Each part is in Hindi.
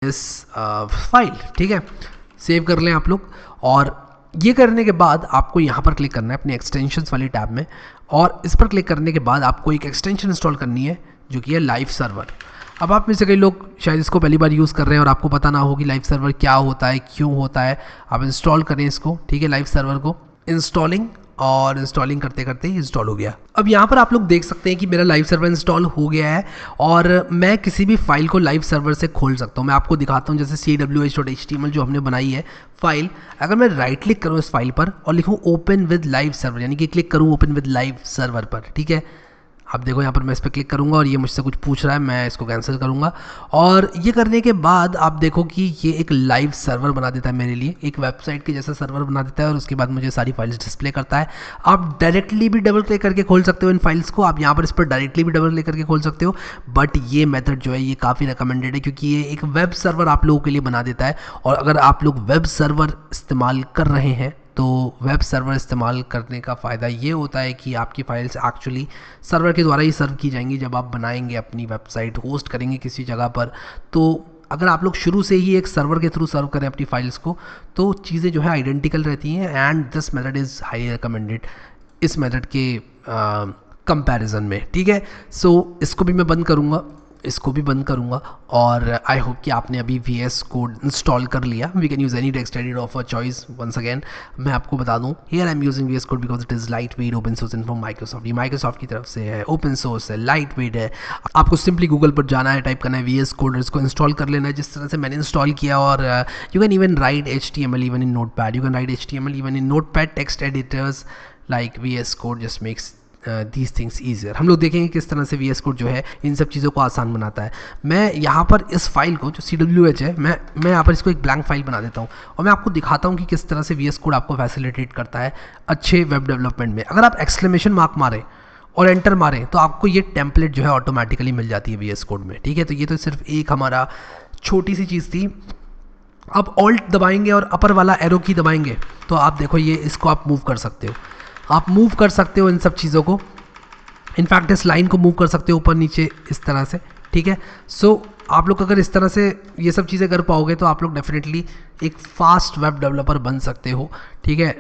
इस फाइल, ठीक है, सेव कर लें आप लोग। और ये करने के बाद आपको यहाँ पर क्लिक करना है अपनी एक्सटेंशंस वाली टैब में, और इस पर क्लिक करने के बाद आपको एक एक्सटेंशन इंस्टॉल करनी है जो कि है लाइव सर्वर। अब आप में से कई लोग शायद इसको पहली बार यूज़ कर रहे हैं और आपको पता ना हो कि लाइव सर्वर क्या होता है, क्यों होता है। आप इंस्टॉल करें इसको, ठीक है, लाइव सर्वर को। इंस्टॉलिंग, और इंस्टॉलिंग करते करते इंस्टॉल हो गया। अब यहाँ पर आप लोग देख सकते हैं कि मेरा लाइव सर्वर इंस्टॉल हो गया है और मैं किसी भी फाइल को लाइव सर्वर से खोल सकता हूँ। मैं आपको दिखाता हूँ, जैसे cwh.html जो हमने बनाई है फाइल, अगर मैं राइट क्लिक करूँ इस फाइल पर और लिखूँ ओपन विद लाइव सर्वर, यानी कि क्लिक करूँ ओपन विद लाइव सर्वर पर, ठीक है। अब देखो यहाँ पर मैं इस पर क्लिक करूँगा और ये मुझसे कुछ पूछ रहा है, मैं इसको कैंसिल करूँगा। और ये करने के बाद आप देखो कि ये एक लाइव सर्वर बना देता है मेरे लिए, एक वेबसाइट के जैसा सर्वर बना देता है, और उसके बाद मुझे सारी फाइल्स डिस्प्ले करता है। आप डायरेक्टली भी डबल क्लिक करके खोल सकते हो इन फाइल्स को, आप यहाँ पर इस पर डायरेक्टली भी डबल क्लिक करके खोल सकते हो, बट ये मेथड जो है ये काफ़ी रिकमेंडेड है क्योंकि ये एक वेब सर्वर आप लोगों के लिए बना देता है। और अगर आप लोग वेब सर्वर इस्तेमाल कर रहे हैं तो वेब सर्वर इस्तेमाल करने का फ़ायदा ये होता है कि आपकी फाइल्स एक्चुअली सर्वर के द्वारा ही सर्व की जाएंगी। जब आप बनाएंगे अपनी वेबसाइट, होस्ट करेंगे किसी जगह पर, तो अगर आप लोग शुरू से ही एक सर्वर के थ्रू सर्व करें अपनी फाइल्स को, तो चीज़ें जो है आइडेंटिकल रहती हैं। And this method is highly recommended इस मेथड के कंपैरिजन में, ठीक है। सो इसको भी मैं बंद करूँगा, इसको भी बंद करूँगा, और आई होप कि आपने अभी VS कोड इंस्टॉल कर लिया। We can use any text editor of a choice. Once again मैं आपको बता दूँ, here I am using VS code because it is lightweight, open source and from Microsoft. ये माइक्रोसॉफ्ट की तरफ से है, ओपन सोर्स है, लाइट वेट है। आपको सिंपली गूगल पर जाना है, टाइप करना है VS कोड, इसको इंस्टॉल कर लेना है जिस तरह से मैंने इंस्टॉल किया। और you can even right HTML even in notepad, you can write HTML even in notepad. Text editors like VS code just makes these things easier. हम लोग देखेंगे किस तरह से VS कोड जो है इन सब चीज़ों को आसान बनाता है। मैं यहाँ पर इस फाइल को जो CWH है, मैं यहाँ पर इसको एक ब्लैंक फाइल बना देता हूँ और मैं आपको दिखाता हूँ कि किस तरह से VS कोड आपको फैसिलिटेट करता है अच्छे वेब डेवलपमेंट में। अगर आप एक्सक्लेमेशन मार्क मारें और एंटर मारें तो आपको ये टेम्पलेट जो है ऑटोमेटिकली मिल जाती है VS कोड में, ठीक है। तो ये तो सिर्फ एक हमारा छोटी सी चीज़ थी। आप ऑल्ट दबाएंगे और अपर वाला एरो की दबाएंगे तो आप देखो ये इसको आप मूव कर सकते हो, आप मूव कर सकते हो इन सब चीज़ों को। इनफैक्ट इस लाइन को मूव कर सकते हो ऊपर नीचे इस तरह से, ठीक है। सो आप लोग अगर इस तरह से ये सब चीज़ें कर पाओगे तो आप लोग डेफिनेटली एक फास्ट वेब डेवलपर बन सकते हो, ठीक है,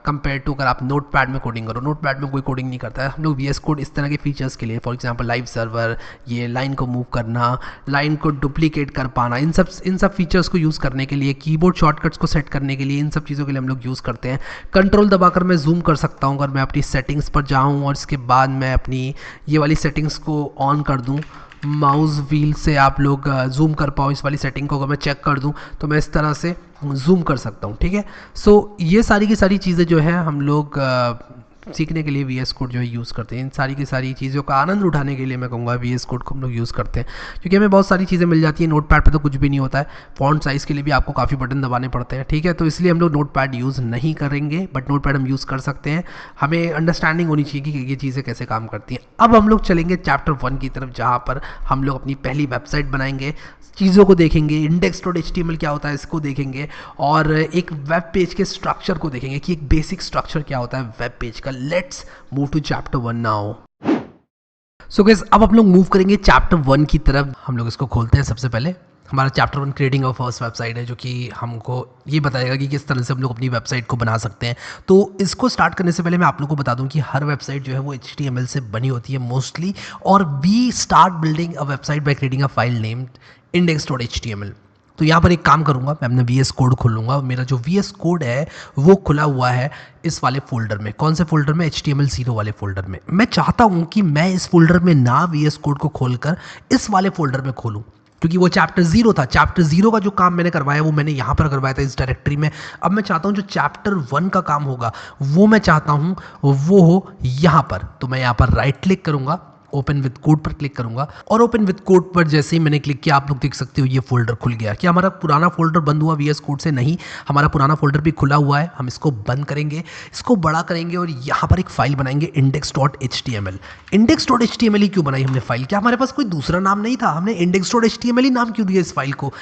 कंपेयर टू अगर आप नोटपैड में कोडिंग करो। नोटपैड में कोई कोडिंग नहीं करता है। हम लोग VS कोड इस तरह के फीचर्स के लिए, फॉर एग्जांपल लाइव सर्वर, ये लाइन को मूव करना, लाइन को डुप्लीकेट कर पाना, इन सब फीचर्स को यूज़ करने के लिए, कीबोर्ड शॉर्टकट्स को सेट करने के लिए, इन सब चीज़ों के लिए हम लोग यूज़ करते हैं। कंट्रोल दबाकर मैं जूम कर सकता हूँ अगर मैं अपनी सेटिंग्स पर जाऊँ और इसके बाद मैं अपनी ये वाली सेटिंग्स को ऑन कर दूँ। माउस व्हील से आप लोग जूम कर पाओ इस वाली सेटिंग को, अगर मैं चेक कर दूं तो मैं इस तरह से जूम कर सकता हूं, ठीक है। सो ये सारी की सारी चीज़ें जो है हम लोग सीखने के लिए VS कोड जो है यूज़ करते हैं। इन सारी की सारी चीज़ों का आनंद उठाने के लिए मैं कहूँगा VS कोड को हम लोग यूज़ करते हैं, क्योंकि हमें बहुत सारी चीज़ें मिल जाती हैं। नोटपैड पे तो कुछ भी नहीं होता है, फॉन्ट साइज़ के लिए भी आपको काफ़ी बटन दबाने पड़ते हैं, ठीक है। तो इसलिए हम लोग नोटपैड यूज़ नहीं करेंगे, बट नोटपैड हम यूज़ कर सकते हैं। हमें अंडरस्टैंडिंग होनी चाहिए कि ये चीज़ें कैसे काम करती हैं। अब हम लोग चलेंगे चैप्टर 1 की तरफ, जहाँ पर हम लोग अपनी पहली वेबसाइट बनाएंगे, चीज़ों को देखेंगे, index.html क्या होता है इसको देखेंगे, और एक वेब पेज के स्ट्रक्चर को देखेंगे कि एक बेसिक स्ट्रक्चर क्या होता है वेब पेज का। Let's move to chapter 1 now. So guys अब हम लोग मूव करेंगे चैप्टर 1 की तरफ। हम लोग इसको खोलते हैं। सबसे पहले हमारा chapter 1 creating of first website है, जो कि हमको ये बताएगा कि किस तरह से हम लोग अपनी वेबसाइट को बना सकते हैं। तो इसको स्टार्ट करने से पहले मैं आप लोगों को बता दूं कि हर वेबसाइट जो है वो HTML से बनी होती है मोस्टली, और we start building a website by creating a file named index.html। तो यहाँ पर एक काम करूँगा, मैं अपना VS कोड खोलूँगा। मेरा जो VS कोड है वो खुला हुआ है इस वाले फोल्डर में। कौन से फोल्डर में? HTML0 वाले फोल्डर में। मैं चाहता हूँ कि मैं इस फोल्डर में ना VS कोड को खोलकर इस वाले फोल्डर में खोलूँ, क्योंकि वो चैप्टर 0 था। चैप्टर 0 का जो काम मैंने करवाया वो मैंने यहाँ पर करवाया था इस डायरेक्टरी में। अब मैं चाहता हूँ जो चैप्टर 1 का काम होगा वो मैं चाहता हूँ वो हो यहाँ पर। तो मैं यहाँ पर राइट क्लिक करूँगा, ओपन विद कोड पर क्लिक करूंगा, और ओपन विद कोड पर जैसे ही मैंने क्लिक किया आप लोग देख सकते हो ये फोल्डर खुल गया। क्या हमारा पुराना फोल्डर बंद हुआ VS कोड से? नहीं, हमारा पुराना फोल्डर भी खुला हुआ है। हम इसको बंद करेंगे, इसको बड़ा करेंगे और यहाँ पर एक फाइल बनाएंगे index.html। index.html ही क्यों बनाई हमने फाइल? क्या हमारे पास कोई दूसरा नाम नहीं था? हमने index.html ही नाम क्यों दिया इस फाइल को?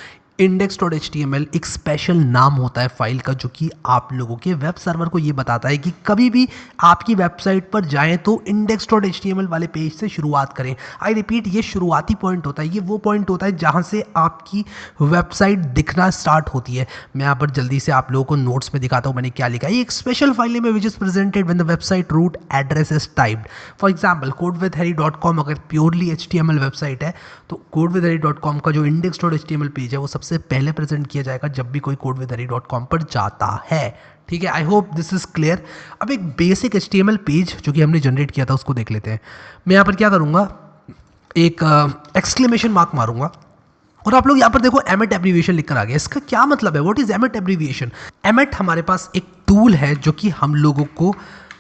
index.html एक स्पेशल नाम होता है फाइल का, जो कि आप लोगों के वेब सर्वर को ये बताता है कि कभी भी आपकी वेबसाइट पर जाएं तो index.html वाले पेज से शुरुआत करें। आई रिपीट, ये शुरुआती पॉइंट होता है, ये वो पॉइंट होता है जहां से आपकी वेबसाइट दिखना स्टार्ट होती है। मैं यहाँ पर जल्दी से आप लोगों को नोट्स में दिखाता हूँ मैंने क्या लिखा है। ये एक स्पेशल फाइल नेम है which is presented when the website root address is typed. For example codewithharry.com अगर प्योरली HTML वेबसाइट है तो codewithharry.com का जो index.html पेज है वो सबसे पहले प्रेजेंट किया जाएगा जब भी कोई codewithharry.com पर जाता है। ठीक है, I hope this is clear. अब एक बेसिक HTML पेज जो कि हमने जनरेट किया था उसको देख लेते हैं। मैं यहाँ पर क्या करूँगा, एक एक्सक्लेमेशन मार्क मारूंगा और आप लोग यहाँ पर देखो एमेट एब्रीविएशन लिखकर आ गया। इसका क्या मतलब है, व्हाट इज एमेट एब्रीविएशन? एमेट हमारे पास एक टूल है जो कि हम लोगों को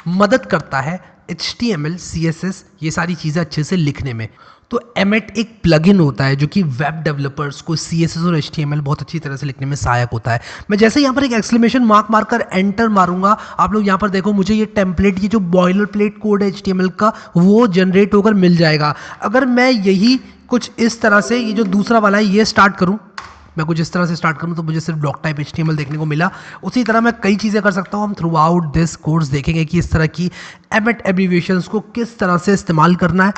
मदद करता है HTML, CSS ये सारी चीज़ें अच्छे से लिखने में। तो एमेट एक प्लगइन होता है जो कि वेब डेवलपर्स को CSS और HTML बहुत अच्छी तरह से लिखने में सहायक होता है। मैं जैसे यहाँ पर एक एक्सक्लेमेशन मार्क मारकर एंटर मारूंगा, आप लोग यहाँ पर देखो मुझे ये टेम्पलेट, ये जो बॉयलर प्लेट कोड है HTML का वो जनरेट होकर मिल जाएगा। अगर मैं यही कुछ इस तरह से, ये जो दूसरा वाला है ये स्टार्ट करूँ, मैं कुछ इस तरह से स्टार्ट करूँ तो मुझे सिर्फ डॉक टाइप HTML देखने को मिला। उसी तरह मैं कई चीज़ें कर सकता हूँ। हम थ्रू आउट दिस कोर्स देखेंगे कि इस तरह की एमेट एब्रीविएशंस को किस तरह से इस्तेमाल करना है।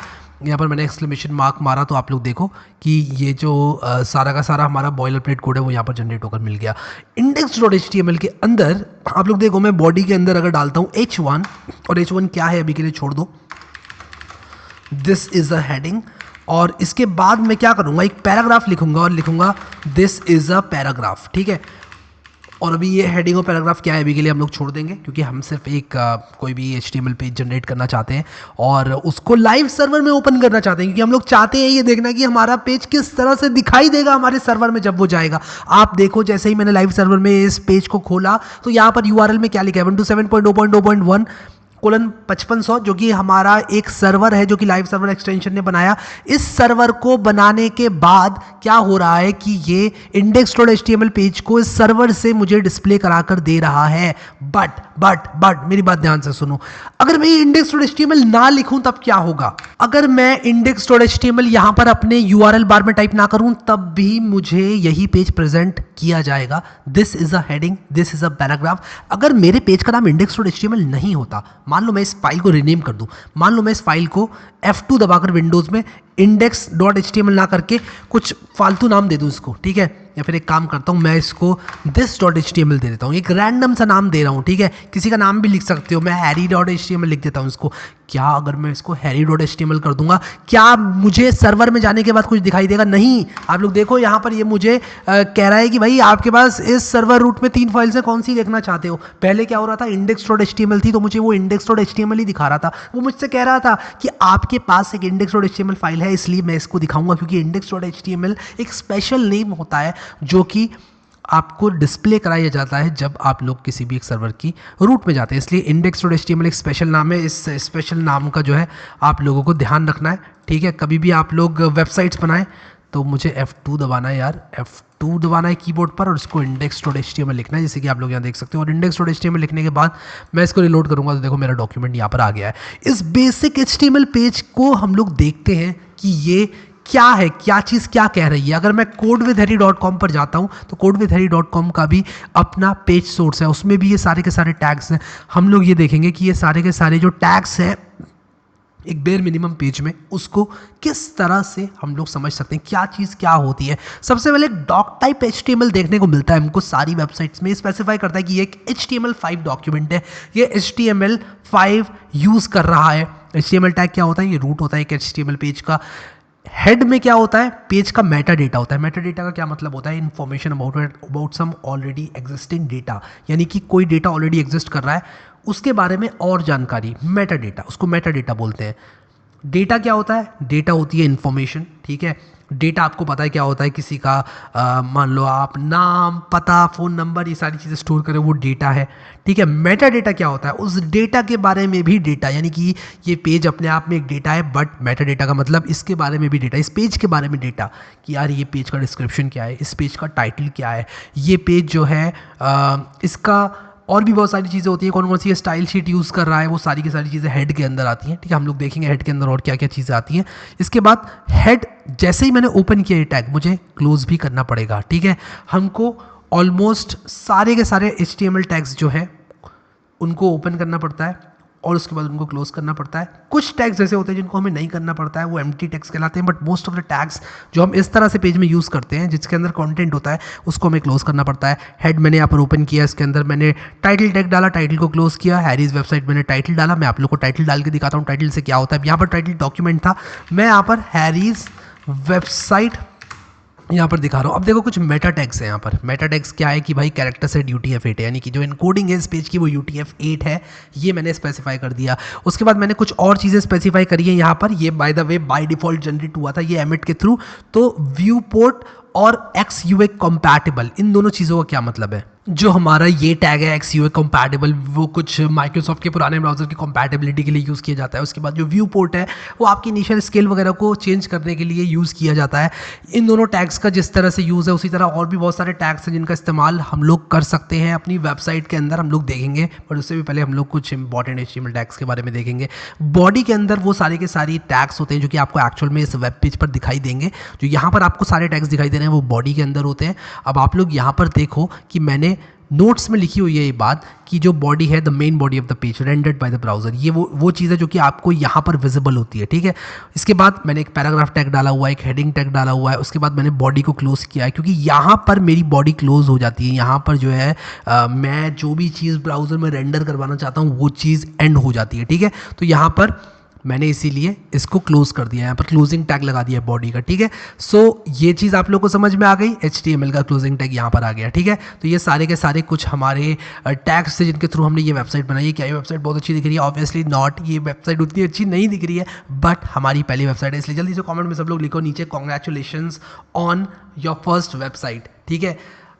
यहाँ पर मैंने एक्सक्लेमेशन मार्क मारा तो आप लोग देखो कि ये जो सारा का सारा हमारा बॉयलर प्लेट कोड है वो यहाँ पर जनरेट होकर मिल गया। index.html के अंदर आप लोग देखो, मैं बॉडी के अंदर अगर डालता हूँ H1, और H1 क्या है अभी के लिए छोड़ दो, दिस इज अ हेडिंग, और इसके बाद मैं क्या करूँगा, एक पैराग्राफ लिखूंगा और लिखूंगा दिस इज अ पैराग्राफ। ठीक है, और अभी ये हेडिंग और पैराग्राफ क्या है अभी के लिए हम लोग छोड़ देंगे, क्योंकि हम सिर्फ एक कोई भी HTML पेज जनरेट करना चाहते हैं और उसको लाइव सर्वर में ओपन करना चाहते हैं, क्योंकि हम लोग चाहते हैं ये देखना कि हमारा पेज किस तरह से दिखाई देगा हमारे सर्वर में जब वो जाएगा। आप देखो जैसे ही मैंने लाइव सर्वर में इस पेज को खोला तो यहाँ पर URL में क्या लिखा है, 127.0.0.1 5500, जो कि हमारा एक सर्वर है जो कि लाइव सर्वर एक्सटेंशन ने बनाया। इस सर्वर को बनाने के बाद क्या हो रहा है कि ये index.html पेज को इस सर्वर से मुझे डिस्प्ले कराकर दे रहा है। बट मेरी बात ध्यान से सुनो, अगर मैं index.html ना लिखूं तब क्या होगा? अगर मैं index.html यहां पर अपने URL बार में टाइप ना करूं तब भी मुझे यही पेज प्रेजेंट किया जाएगा। This is a heading, this is a paragraph. अगर मेरे पेज का नाम index.html नहीं होता, मान लो मैं इस फाइल को रीनेम कर दूं, मान लो मैं इस फाइल को F2 दबाकर विंडोज में index.html ना करके कुछ फालतू नाम दे दूं इसको, ठीक है, या फिर एक काम करता हूं मैं इसको this.html दे देता हूं, एक रैंडम सा नाम दे रहा हूं। ठीक है, किसी का नाम भी लिख सकते हो, मैं harry.html लिख देता हूं इसको। क्या अगर मैं इसको harry.html कर दूंगा, क्या मुझे सर्वर में जाने के बाद कुछ दिखाई देगा? नहीं। आप लोग देखो यहाँ पर ये मुझे कह रहा है कि भाई आपके पास इस सर्वर रूट में 3 फाइल्स है, कौन सी देखना चाहते हो? पहले क्या हो रहा था, index.html थी तो मुझे वो index.html ही दिखा रहा था। वो मुझसे कह रहा था कि आपके पास एक index.html फाइल है, इसलिए मैं इसको दिखाऊंगा, क्योंकि index.html एक स्पेशल नेम होता है जो कि आपको डिस्प्ले कराया जाता है जब आप लोग किसी भी एक सर्वर की रूट में जाते हैं। इसलिए index.html एक स्पेशल नाम है। इस स्पेशल नाम का जो है आप लोगों को ध्यान रखना है। ठीक है, कभी भी आप लोग वेबसाइट्स बनाएं तो मुझे F2 दबाना है यार, F2 दबाना है कीबोर्ड पर और इसको index.html लिखना है, जैसे कि आप लोग यहाँ देख सकते हो। और index.html लिखने के बाद मैं इसको रिलोड करूँगा तो देखो मेरा डॉक्यूमेंट यहाँ पर आ गया है। इस बेसिक HTML पेज को हम लोग देखते हैं कि ये क्या है, क्या चीज़ क्या कह रही है। अगर मैं codewithharry.com पर जाता हूं तो codewithharry.com का भी अपना पेज सोर्स है, उसमें भी ये सारे के सारे टैग्स हैं। हम लोग ये देखेंगे कि ये सारे के सारे जो टैग्स हैं एक बेयर मिनिमम पेज में, उसको किस तरह से हम लोग समझ सकते हैं, क्या चीज़ क्या होती है। सबसे पहले डॉक टाइप HTML देखने को मिलता है हमको सारी वेबसाइट्स में। स्पेसिफाई करता है कि ये एक HTML5 डॉक्यूमेंट है, ये HTML5 यूज़ कर रहा है। HTML टैग क्या होता है, ये रूट होता है एक HTML पेज का। हेड में क्या होता है, पेज का मेटा डेटा होता है। मेटा डेटा का क्या मतलब होता है, information about some already existing data, यानी कि कोई डेटा ऑलरेडी एग्जिस्ट कर रहा है उसके बारे में और जानकारी, मेटा डेटा, उसको मेटा डेटा बोलते हैं। डेटा क्या होता है, डेटा होती है इन्फॉर्मेशन। ठीक है, डेटा आपको पता है क्या होता है, किसी का मान लो आप नाम, पता, फ़ोन नंबर, ये सारी चीज़ें स्टोर करें, वो डेटा है। ठीक है, मेटा डेटा क्या होता है, उस डेटा के बारे में भी डेटा, यानी कि ये पेज अपने आप में एक डेटा है, बट मेटा डेटा का मतलब इसके बारे में भी डेटा, इस पेज के बारे में डेटा, कि यार ये पेज का डिस्क्रिप्शन क्या है, इस पेज का टाइटल क्या है, ये पेज जो है इसका और भी बहुत सारी चीज़ें होती हैं, कौन कौन सी स्टाइल शीट यूज़ कर रहा है, वो सारी की सारी चीज़ें हेड के अंदर आती हैं। ठीक है, हम लोग देखेंगे हेड के अंदर और क्या क्या चीज़ें आती हैं। इसके बाद हेड जैसे ही मैंने ओपन किया ये टैग, मुझे क्लोज भी करना पड़ेगा। ठीक है, हमको ऑलमोस्ट सारे के सारे HTML टैग्स जो है उनको ओपन करना पड़ता है और उसके बाद उनको क्लोज करना पड़ता है। कुछ टैग्स ऐसे होते हैं जिनको हमें नहीं करना पड़ता है, वो एम्प्टी टैग्स कहलाते हैं। But most of the tags जो हम इस तरह से पेज में यूज़ करते हैं जिसके अंदर कंटेंट होता है, उसको हमें क्लोज करना पड़ता है। हेड मैंने यहाँ पर ओपन किया, इसके अंदर मैंने टाइटल टैग डाला, टाइटल को क्लोज किया। हैरीज वेबसाइट मैंने टाइटल डाला, मैं आप लोग को टाइटल डाल के दिखाता हूँ टाइटल से क्या होता है। यहाँ पर टाइटल डॉक्यूमेंट था, मैं यहाँ पर हैरीज वेबसाइट यहाँ पर दिखा रहा हूँ। अब देखो कुछ मेटा टैग्स है यहाँ पर। मेटा टैग्स क्या है कि भाई कैरेक्टर सेट UTF-8 है, यानी कि जो इनकोडिंग है इस पेज की वो UTF-8 है, ये मैंने स्पेसिफाई कर दिया। उसके बाद मैंने कुछ और चीज़ें स्पेसिफाई करी है यहाँ पर। ये by the way by default generate हुआ था ये एमिट के थ्रू। तो व्यू पोर्ट और XUA कंपैटिबल, इन दोनों चीज़ों का क्या मतलब है? जो हमारा ये टैग है XUA कंपैटिबल, वो कुछ माइक्रोसॉफ्ट के पुराने ब्राउजर की कंपैटिबिलिटी के लिए यूज़ किया जाता है। उसके बाद जो व्यू पोर्ट है वो आपकी इनिशियल स्केल वगैरह को चेंज करने के लिए यूज़ किया जाता है। इन दोनों टैग्स का जिस तरह से यूज़ है उसी तरह और भी बहुत सारे टैग्स हैं जिनका इस्तेमाल हम लोग कर सकते हैं अपनी वेबसाइट के अंदर, हम लोग देखेंगे। बट उससे भी पहले हम लोग कुछ इंपॉर्टेंट HTML टैग्स के बारे में देखेंगे। बॉडी के अंदर वो सारे के सारी टैग्स होते हैं जो कि आपको एक्चुअल में इस वेब पेज पर दिखाई देंगे। जो यहाँ पर आपको सारे टैग्स दिखाई दे रहे हैं वो बॉडी के अंदर होते हैं। अब आप लोग यहाँ पर देखो कि मैंने नोट्स में लिखी हुई है ये बात कि जो बॉडी है the main body of the page rendered by the browser, ये वो चीज़ है जो कि आपको यहाँ पर विजिबल होती है। ठीक है, इसके बाद मैंने एक पैराग्राफ टैग डाला हुआ है, एक हेडिंग टैग डाला हुआ है। उसके बाद मैंने बॉडी को क्लोज किया है क्योंकि यहाँ पर मेरी बॉडी क्लोज हो जाती है। यहाँ पर जो है मैं जो भी चीज़ ब्राउजर में रेंडर करवाना चाहता हूँ वो चीज़ एंड हो जाती है। ठीक है, तो यहाँ पर मैंने इसीलिए इसको क्लोज कर दिया, यहाँ पर क्लोजिंग टैग लगा दिया बॉडी का। ठीक है, सो ये चीज़ आप लोग को समझ में आ गई, HTML का क्लोजिंग टैग यहाँ पर आ गया। ठीक है, तो ये सारे के सारे कुछ हमारे टैग्स थे जिनके थ्रू हमने ये वेबसाइट बनाई है। क्या ये वेबसाइट बहुत अच्छी दिख रही है? ऑब्वियसली नॉट, ये वेबसाइट उतनी अच्छी नहीं दिख रही है, बट हमारी पहली वेबसाइट है, इसलिए जल्दी से कॉमेंट में सब लोग लिखो नीचे congratulations on your first website. ठीक है,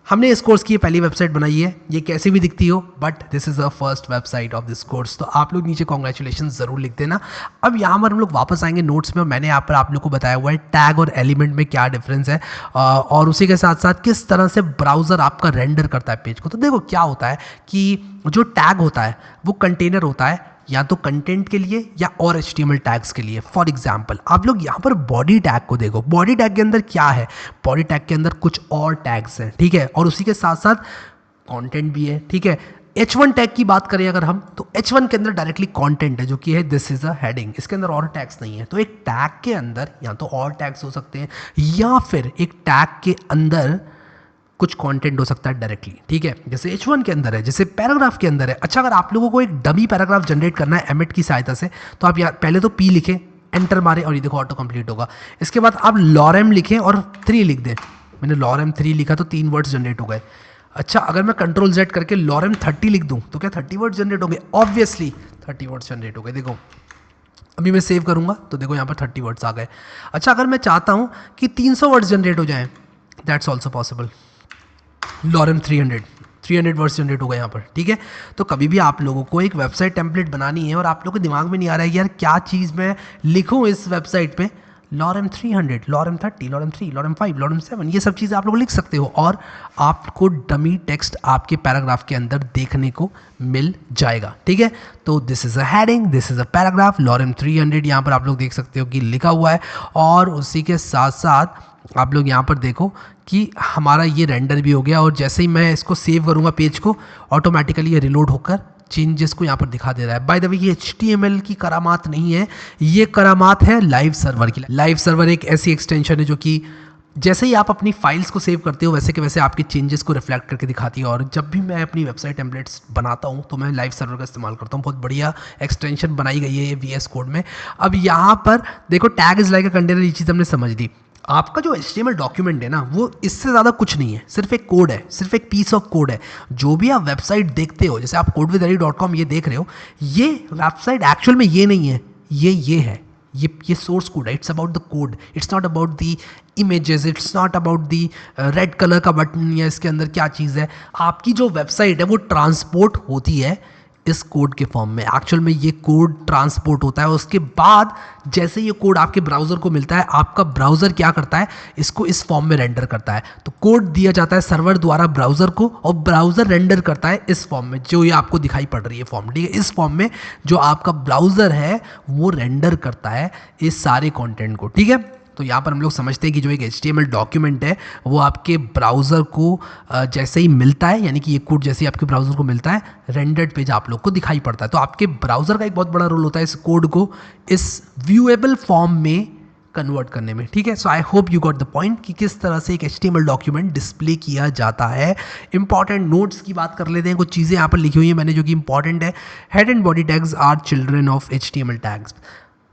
हमने इस कोर्स की ये पहली वेबसाइट बनाई है, ये कैसी भी दिखती हो but this is a first website of this course. तो आप लोग नीचे कॉन्ग्रेचुलेशन ज़रूर लिख देना। अब यहाँ पर हम लोग वापस आएंगे नोट्स में। मैंने यहाँ पर आप लोग को बताया हुआ है टैग और एलिमेंट में क्या डिफरेंस है और उसी के साथ साथ किस तरह से ब्राउज़र आपका रेंडर करता है पेज को। तो देखो क्या होता है कि जो टैग होता है वो कंटेनर होता है या तो कंटेंट के लिए या और HTML टैग्स के लिए। फॉर एग्जाम्पल आप लोग यहाँ पर बॉडी टैग को देखो, बॉडी टैग के अंदर क्या है? बॉडी टैग के अंदर कुछ और टैग्स हैं। ठीक है, और उसी के साथ साथ कंटेंट भी है। ठीक है, H1 टैग की बात करें अगर हम, तो H1 के अंदर डायरेक्टली कंटेंट है जो कि है दिस इज अ हेडिंग, इसके अंदर और टैग्स नहीं है। तो एक टैग के अंदर या तो और टैग्स हो सकते हैं या फिर एक टैग के अंदर कुछ कंटेंट हो सकता है डायरेक्टली। ठीक है, जैसे H1 के अंदर है, जैसे पैराग्राफ के अंदर है। अच्छा, अगर आप लोगों को एक डमी पैराग्राफ जनरेट करना है एमिट की सहायता से, तो आप यहाँ पहले तो P लिखें, एंटर मारें और ये देखो ऑटो कंप्लीट होगा। इसके बाद आप lorem लिखें और 3 लिख दें। मैंने lorem 3 लिखा तो 3 वर्ड्स जनरेट हो गए। अच्छा, अगर मैं Ctrl Z करके lorem 30 लिख दूँ तो क्या 30 वर्ड्स जनरेट होंगे? ऑब्वियसली 30 वर्ड्स जनरेट हो गए। देखो अभी मैं सेव करूँगा तो देखो यहाँ पर 30 वर्ड्स आ गए। अच्छा, अगर मैं चाहता हूँ कि 300 वर्ड्स जनरेट हो जाएँ, that's also possible. lorem 300 words generate हो गए यहाँ पर। ठीक है, तो कभी भी आप लोगों को एक वेबसाइट टेम्पलेट बनानी है और आप लोगों के दिमाग में नहीं आ रहा है यार क्या चीज़ मैं लिखूँ इस वेबसाइट पे, lorem 300, lorem 30, lorem 3, lorem 5, lorem 7, ये सब चीज़ें आप लोग लिख सकते हो और आपको डमी टेक्स्ट आपके पैराग्राफ के अंदर देखने को मिल जाएगा। ठीक है, तो this is a heading, this is a paragraph, lorem 300 यहाँ पर आप लोग देख सकते हो कि लिखा हुआ है। और उसी के साथ साथ आप लोग यहाँ पर देखो कि हमारा ये रेंडर भी हो गया और जैसे ही मैं इसको सेव करूँगा पेज को, ऑटोमेटिकली ये रिलोड होकर चेंजेस को यहाँ पर दिखा दे रहा है। बाय द वे ये HTML की करामात नहीं है, ये करामात है लाइव सर्वर की। लाइव सर्वर एक ऐसी एक्सटेंशन है जो कि जैसे ही आप अपनी फाइल्स को सेव करते हो वैसे के वैसे आपके चेंजेस को रिफ्लेक्ट करके दिखाती है। और जब भी मैं अपनी वेबसाइट टेम्पलेट्स बनाता हूँ तो मैं लाइव सर्वर का इस्तेमाल करता हूँ। बहुत बढ़िया एक्सटेंशन बनाई गई है ये VS कोड में। अब यहाँ पर देखो tag is like a container, ये चीज़ हमने समझ ली। आपका जो HTML डॉक्यूमेंट है ना वो इससे ज़्यादा कुछ नहीं है, सिर्फ एक कोड है, सिर्फ एक पीस ऑफ कोड है। जो भी आप वेबसाइट देखते हो, जैसे आप codewithhari.com ये देख रहे हो, ये वेबसाइट एक्चुअल में ये नहीं है, ये है, ये सोर्स कोड है। It's about the code, it's not about the images, it's not about the red colour का बटन या इसके अंदर क्या चीज़ है। आपकी जो वेबसाइट है वो ट्रांसपोर्ट होती है इस कोड के फॉर्म में। एक्चुअल में ये कोड ट्रांसपोर्ट होता है, उसके बाद जैसे ये कोड आपके ब्राउज़र को मिलता है, आपका ब्राउज़र क्या करता है, इसको इस फॉर्म में रेंडर करता है। तो कोड दिया जाता है सर्वर द्वारा ब्राउज़र को, और ब्राउज़र रेंडर करता है इस फॉर्म में, जो ये आपको दिखाई पड़ रही है फॉर्म, ठीक है। इस फॉर्म में जो आपका ब्राउज़र है वो रेंडर करता है इस सारे कॉन्टेंट को, ठीक है। तो यहाँ पर हम लोग समझते हैं कि जो एक HTML डॉक्यूमेंट है वो आपके ब्राउज़र को जैसे ही मिलता है, यानी कि ये कोड जैसे ही आपके ब्राउज़र को मिलता है, रेंडर्ड पेज आप लोग को दिखाई पड़ता है। तो आपके ब्राउज़र का एक बहुत बड़ा रोल होता है इस कोड को इस व्यूएबल फॉर्म में कन्वर्ट करने में, ठीक है। So I hope you got the point कि किस तरह से एक HTML डॉक्यूमेंट डिस्प्ले किया जाता है। इंपॉर्टेंट नोट्स की बात कर लेते हैं, कुछ चीज़ें यहाँ पर लिखी हुई हैं मैंने जो कि इंपॉर्टेंट है। Head and body tags are children of HTML tags.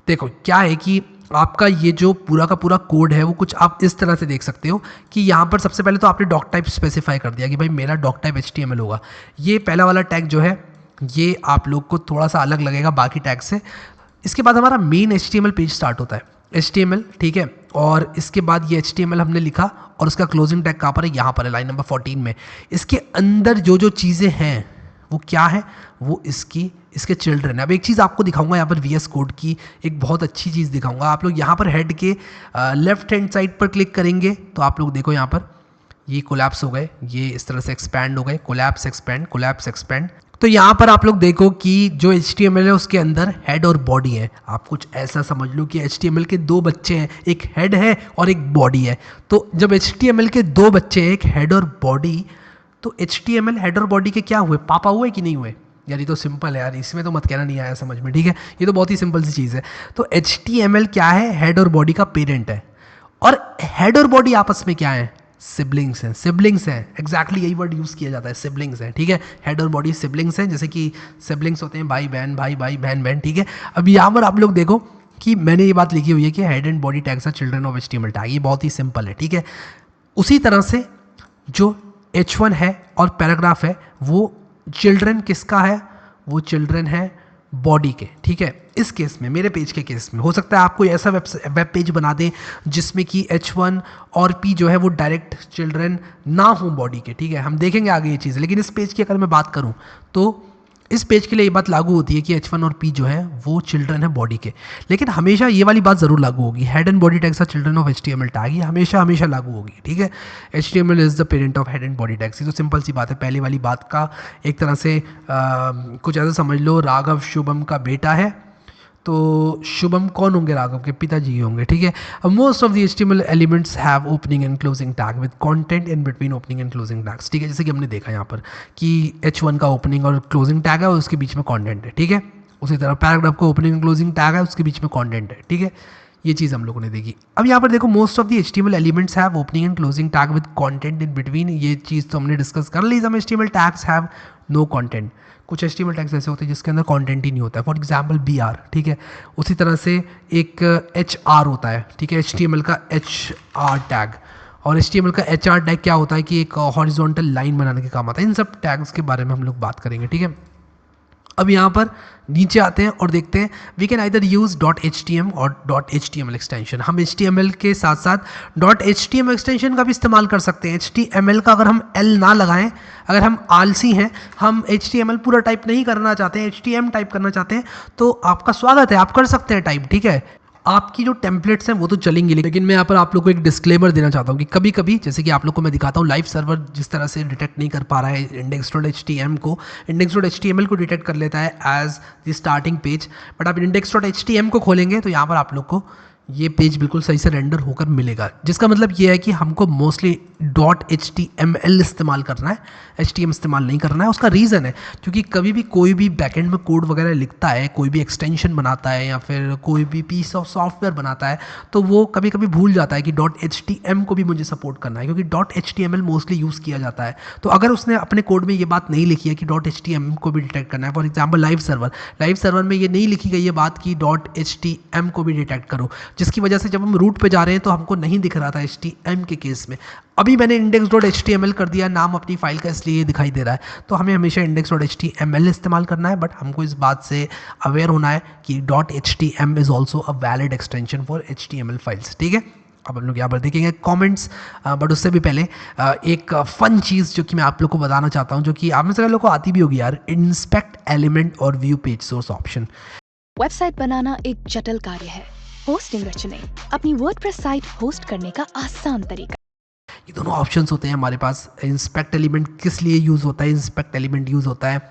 देखो क्या है कि आपका ये जो पूरा का पूरा कोड है वो कुछ आप इस तरह से देख सकते हो कि यहाँ पर सबसे पहले तो आपने डॉक टाइप स्पेसिफाई कर दिया कि भाई मेरा डॉक टाइप HTML होगा। ये पहला वाला टैग जो है ये आप लोग को थोड़ा सा अलग लगेगा बाकी टैग से। इसके बाद हमारा मेन HTML पेज स्टार्ट होता है, HTML, ठीक है। और इसके बाद ये HTML हमने लिखा और उसका क्लोजिंग टैग कहाँ पर है, यहाँ पर है, लाइन नंबर 14 में। इसके अंदर जो जो चीज़ें हैं वो क्या है, वो इसके चिल्ड्रन है। अब एक चीज़ आपको दिखाऊंगा यहाँ पर VS कोड की एक बहुत अच्छी चीज़ दिखाऊंगा। आप लोग यहाँ पर हेड के लेफ्ट हैंड साइड पर क्लिक करेंगे तो आप लोग देखो यहाँ पर ये कोलैप्स हो गए, ये इस तरह से एक्सपैंड हो गए, कोलैप्स एक्सपैंड, कोलैप्स एक्सपैंड। तो यहाँ पर आप लोग देखो कि जो HTML है उसके अंदर हेड और बॉडी है। आप कुछ ऐसा समझ लो कि HTML के दो बच्चे हैं, एक हेड है और एक बॉडी है। तो जब HTML के दो बच्चे हैं, एक हेड और बॉडी, तो HTML हेड और बॉडी के क्या हुए, पापा हुए कि नहीं हुए? यार ये तो सिंपल है यार, इसमें तो मत कहना नहीं आया समझ में, ठीक है। ये तो बहुत ही सिंपल सी चीज़ है। तो HTML क्या है, हेड और बॉडी का पेरेंट है। और हेड और बॉडी आपस में क्या है, सिबलिंग्स हैं, सिबलिंग्स हैं। एग्जैक्टली यही वर्ड यूज़ किया जाता है, सिबलिंग्स हैं, ठीक है। हेड और बॉडी सिबलिंग्स हैं, जैसे कि सिबलिंग्स होते हैं भाई बहन, भाई भाई बहन बहन, ठीक है। अब यहाँ पर आप लोग देखो कि मैंने ये बात लिखी हुई है कि head and body tags are children of HTML tag. ये बहुत ही सिंपल है, ठीक है। उसी तरह से जो H1 है और पैराग्राफ है वो चिल्ड्रन किसका है, वो चिल्ड्रन है बॉडी के, ठीक है। इस केस में, मेरे पेज के केस में, हो सकता है आपको ऐसा वेब पेज बना दें जिसमें कि H1 और P जो है वो डायरेक्ट चिल्ड्रन ना हो बॉडी के, ठीक है। हम देखेंगे आगे ये चीज़, लेकिन इस पेज की अगर मैं बात करूँ तो इस पेज के लिए ये बात लागू होती है कि H1 और P जो है वो चिल्ड्रन है बॉडी के। लेकिन हमेशा ये वाली बात ज़रूर लागू होगी, head and body tags are children of HTML tag, ये हमेशा हमेशा लागू होगी, ठीक है। HTML is the parent of head and body tags. ये तो सिंपल सी बात है। पहले वाली बात का एक तरह से कुछ ऐसा समझ लो, राघव शुभम का बेटा है, तो शुभम कौन होंगे, राघव के पिताजी होंगे, ठीक है। Most of the HTML elements have opening and closing tag with content in between opening and closing tags, ठीक है। जैसे कि हमने देखा यहाँ पर कि H1 का ओपनिंग और क्लोजिंग टैग है और उसके बीच में कंटेंट है, ठीक है। उसी तरह पैराग्राफ का ओपनिंग एंड क्लोजिंग टैग है, उसके बीच में कंटेंट है, ठीक है। ये चीज़ हम लोगों ने देखी। अब यहाँ पर देखो, most of the HTML elements have opening and closing tag with content in between. ये चीज़ तो हमने डिस्कस कर ली। Some HTML tags have no content. कुछ HTML टैग्स ऐसे होते हैं जिसके अंदर कंटेंट ही नहीं होता है, फॉर एग्जाम्पल BR, ठीक है। उसी तरह से एक HR होता है, ठीक है, HTML का HR टैग। और HTML का HR टैग क्या होता है कि एक हॉरिजॉन्टल लाइन बनाने के काम आता है। इन सब टैग्स के बारे में हम लोग बात करेंगे, ठीक है। अब यहाँ पर नीचे आते हैं और देखते हैं, we can either use .htm और .html एक्सटेंशन। हम HTML के साथ साथ .htm एक्सटेंशन का भी इस्तेमाल कर सकते हैं। HTML का अगर हम L ना लगाएं, अगर हम आलसी हैं, हम HTML पूरा टाइप नहीं करना चाहते हैं, HTM टाइप करना चाहते हैं, तो आपका स्वागत है, आप कर सकते हैं टाइप, ठीक है। आपकी जो टेम्पलेट्स हैं वो तो चलेंगी, लेकिन मैं यहाँ पर आप लोग को एक डिस्क्लेमर देना चाहता हूँ कि कभी कभी, जैसे कि आप लोग को मैं दिखाता हूँ, लाइव सर्वर जिस तरह से डिटेक्ट नहीं कर पा रहा है index.html को डिटेक्ट कर लेता है as the starting page, but आप index.htm को खोलेंगे तो यहाँ पर आप लोग को ये पेज बिल्कुल सही से रेंडर होकर मिलेगा। जिसका मतलब ये है कि हमको मोस्टली .html इस्तेमाल करना है, HTML इस्तेमाल नहीं करना है। उसका रीज़न है क्योंकि कभी भी कोई भी बैकएंड में कोड वगैरह लिखता है, कोई भी एक्सटेंशन बनाता है या फिर कोई भी पीस ऑफ सॉफ्टवेयर बनाता है, तो वो कभी कभी भूल जाता है कि .htm को भी मुझे सपोर्ट करना है, क्योंकि .html मोस्टली यूज़ किया जाता है। तो अगर उसने अपने कोड में ये बात नहीं लिखी है कि .htm को भी डिटेक्ट करना है, फॉर एग्जाम्पल लाइव सर्वर में ये नहीं लिखी गई है बात कि .htm को भी डिटेक्ट करो, जिसकी वजह से जब हम रूट पे जा रहे हैं तो हमको नहीं दिख रहा था HTM के केस में। अभी मैंने index.html कर दिया, नाम अपनी फाइल का, इसलिए ये दिखाई दे रहा है। तो हमें हमेशा index.html इस्तेमाल करना है, बट हमको इस बात से अवेयर होना है कि .htm is also a valid extension for HTML files, ठीक है। अब हम लोग यहाँ पर देखेंगे कमेंट्स, बट उससे भी पहले एक फन चीज़ जो कि मैं आप लोग को बताना चाहता हूँ, जो कि आप में से लोग को आती भी होगी यार, इंस्पेक्ट एलिमेंट और view page source option. Website बनाना एक जटिल कार्य है, होस्टिंग रचने अपनी वर्डप्रेस साइट होस्ट करने का आसान तरीका। ये दोनों ऑप्शंस होते हैं हमारे पास। इंस्पेक्ट एलिमेंट किस लिए यूज़ होता है? इंस्पेक्ट एलिमेंट यूज़ होता है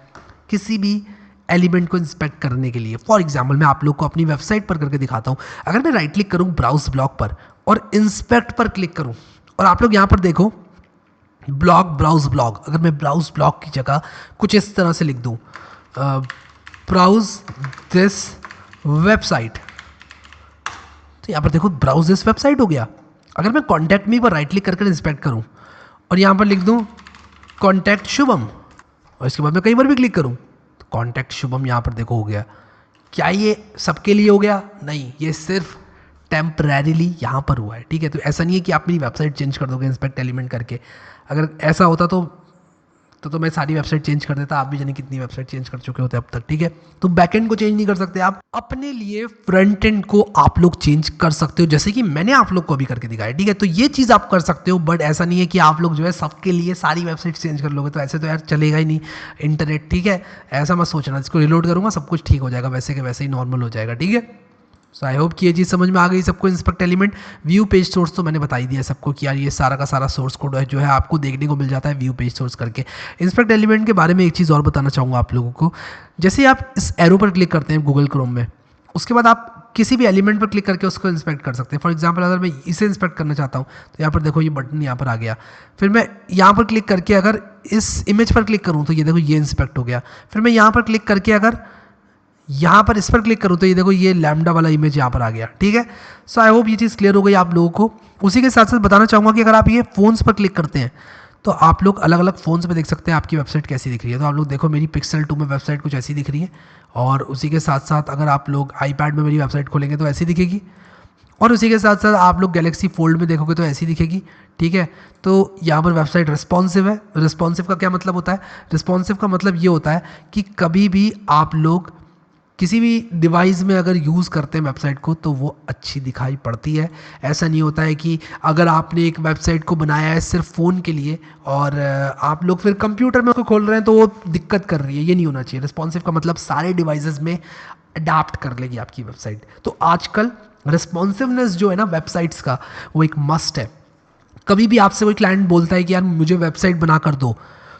किसी भी एलिमेंट को इंस्पेक्ट करने के लिए। फॉर एग्जाम्पल मैं आप लोग को अपनी वेबसाइट पर करके दिखाता हूँ। अगर मैं राइट क्लिक करूँ ब्राउज ब्लॉग पर और इंस्पेक्ट पर क्लिक करूँ, और आप लोग यहाँ पर देखो ब्लॉग, ब्राउज ब्लॉग, अगर मैं ब्राउज ब्लॉग की जगह कुछ इस तरह से लिख दूँ, ब्राउज दिस वेबसाइट, तो यहाँ पर देखो ब्राउज दिस वेबसाइट हो गया। अगर मैं कॉन्टैक्ट मी पर राइट क्लिक करके इंस्पेक्ट करूँ और यहाँ पर लिख दूँ कॉन्टैक्ट शुभम, और इसके बाद मैं कई बार भी क्लिक करूँ तो कॉन्टैक्ट शुभम यहाँ पर देखो हो गया। क्या ये सबके लिए हो गया? नहीं, ये सिर्फ टेम्परेरीली यहाँ पर हुआ है, ठीक है। तो ऐसा नहीं है कि आप मेरी वेबसाइट चेंज कर दोगे इंस्पेक्ट एलिमेंट करके। अगर ऐसा होता तो मैं सारी वेबसाइट चेंज कर देता। आप भी जाने कितनी वेबसाइट चेंज कर चुके होते अब तक, ठीक है। तो बैकएंड को चेंज नहीं कर सकते आप, अपने लिए फ्रंट एंड को आप लोग चेंज कर सकते हो, जैसे कि मैंने आप लोग को अभी करके दिखाया, ठीक है। तो ये चीज़ आप कर सकते हो, बट ऐसा नहीं है कि आप लोग जो है सबके लिए सारी वेबसाइट चेंज कर लोगे, तो ऐसे तो यार चलेगा ही नहीं इंटरनेट, ठीक है। ऐसा मत सोचना, इसको रिलोड करूँगा सब कुछ ठीक हो जाएगा, वैसे के वैसे ही नॉर्मल हो जाएगा, ठीक है। सो आई होप कि ये चीज़ समझ में आ गई सबको। Inspect element, view page source तो मैंने बता ही दिया सबको कि यार ये सारा का सारा सोर्स कोड है जो है आपको देखने को मिल जाता है व्यू पेज सोर्स करके। इंस्पेक्ट एलिमेंट के बारे में एक चीज़ और बताना चाहूँगा आप लोगों को। जैसे आप इस एरो पर क्लिक करते हैं गूगल क्रोम में, उसके बाद आप किसी भी एलिमेंट पर क्लिक करके उसको इंस्पेक्ट कर सकते हैं। फॉर एग्जाम्पल अगर मैं इसे इंस्पेक्ट करना चाहता हूँ तो यहाँ पर देखो ये बटन यहाँ पर आ गया। फिर मैं यहाँ पर क्लिक करके अगर इस इमेज पर क्लिक करूँ तो ये देखो ये इंस्पेक्ट हो गया। फिर मैं यहाँ पर क्लिक करके अगर यहाँ पर इस पर क्लिक करूँ तो ये देखो ये लैम्डा वाला इमेज यहाँ पर आ गया, ठीक है। सो आई होप ये चीज़ क्लियर हो गई आप लोगों को। उसी के साथ साथ बताना चाहूँगा कि अगर आप ये फ़ोन्स पर क्लिक करते हैं तो आप लोग अलग अलग फ़ोन्स पे देख सकते हैं आपकी वेबसाइट कैसी दिख रही है। तो आप लोग देखो मेरी पिक्सल 2 में वेबसाइट कुछ ऐसी दिख रही है, और उसी के साथ साथ अगर आप लोग आईपैड में मेरी वेबसाइट खोलेंगे तो ऐसी दिखेगी, और उसी के साथ साथ आप लोग गैलेक्सी फोल्ड में देखोगे तो ऐसी दिखेगी, ठीक है। तो यहाँ पर वेबसाइट रिस्पॉन्सिव है। रिस्पॉन्सिव का क्या मतलब होता है? रिस्पॉन्सिव का मतलब ये होता है कि कभी भी आप लोग किसी भी डिवाइस में अगर यूज़ करते हैं वेबसाइट को तो वो अच्छी दिखाई पड़ती है। ऐसा नहीं होता है कि अगर आपने एक वेबसाइट को बनाया है सिर्फ फ़ोन के लिए और आप लोग फिर कंप्यूटर में उसको खोल रहे हैं तो वो दिक्कत कर रही है, ये नहीं होना चाहिए। रिस्पॉन्सिव का मतलब सारे डिवाइसेस में अडाप्ट कर लेगी आपकी वेबसाइट। तो आजकल रिस्पॉन्सिवनेस जो है ना वेबसाइट्स का, वो एक मस्ट है। कभी भी आपसे कोई क्लाइंट बोलता है कि यार मुझे वेबसाइट बना कर दो,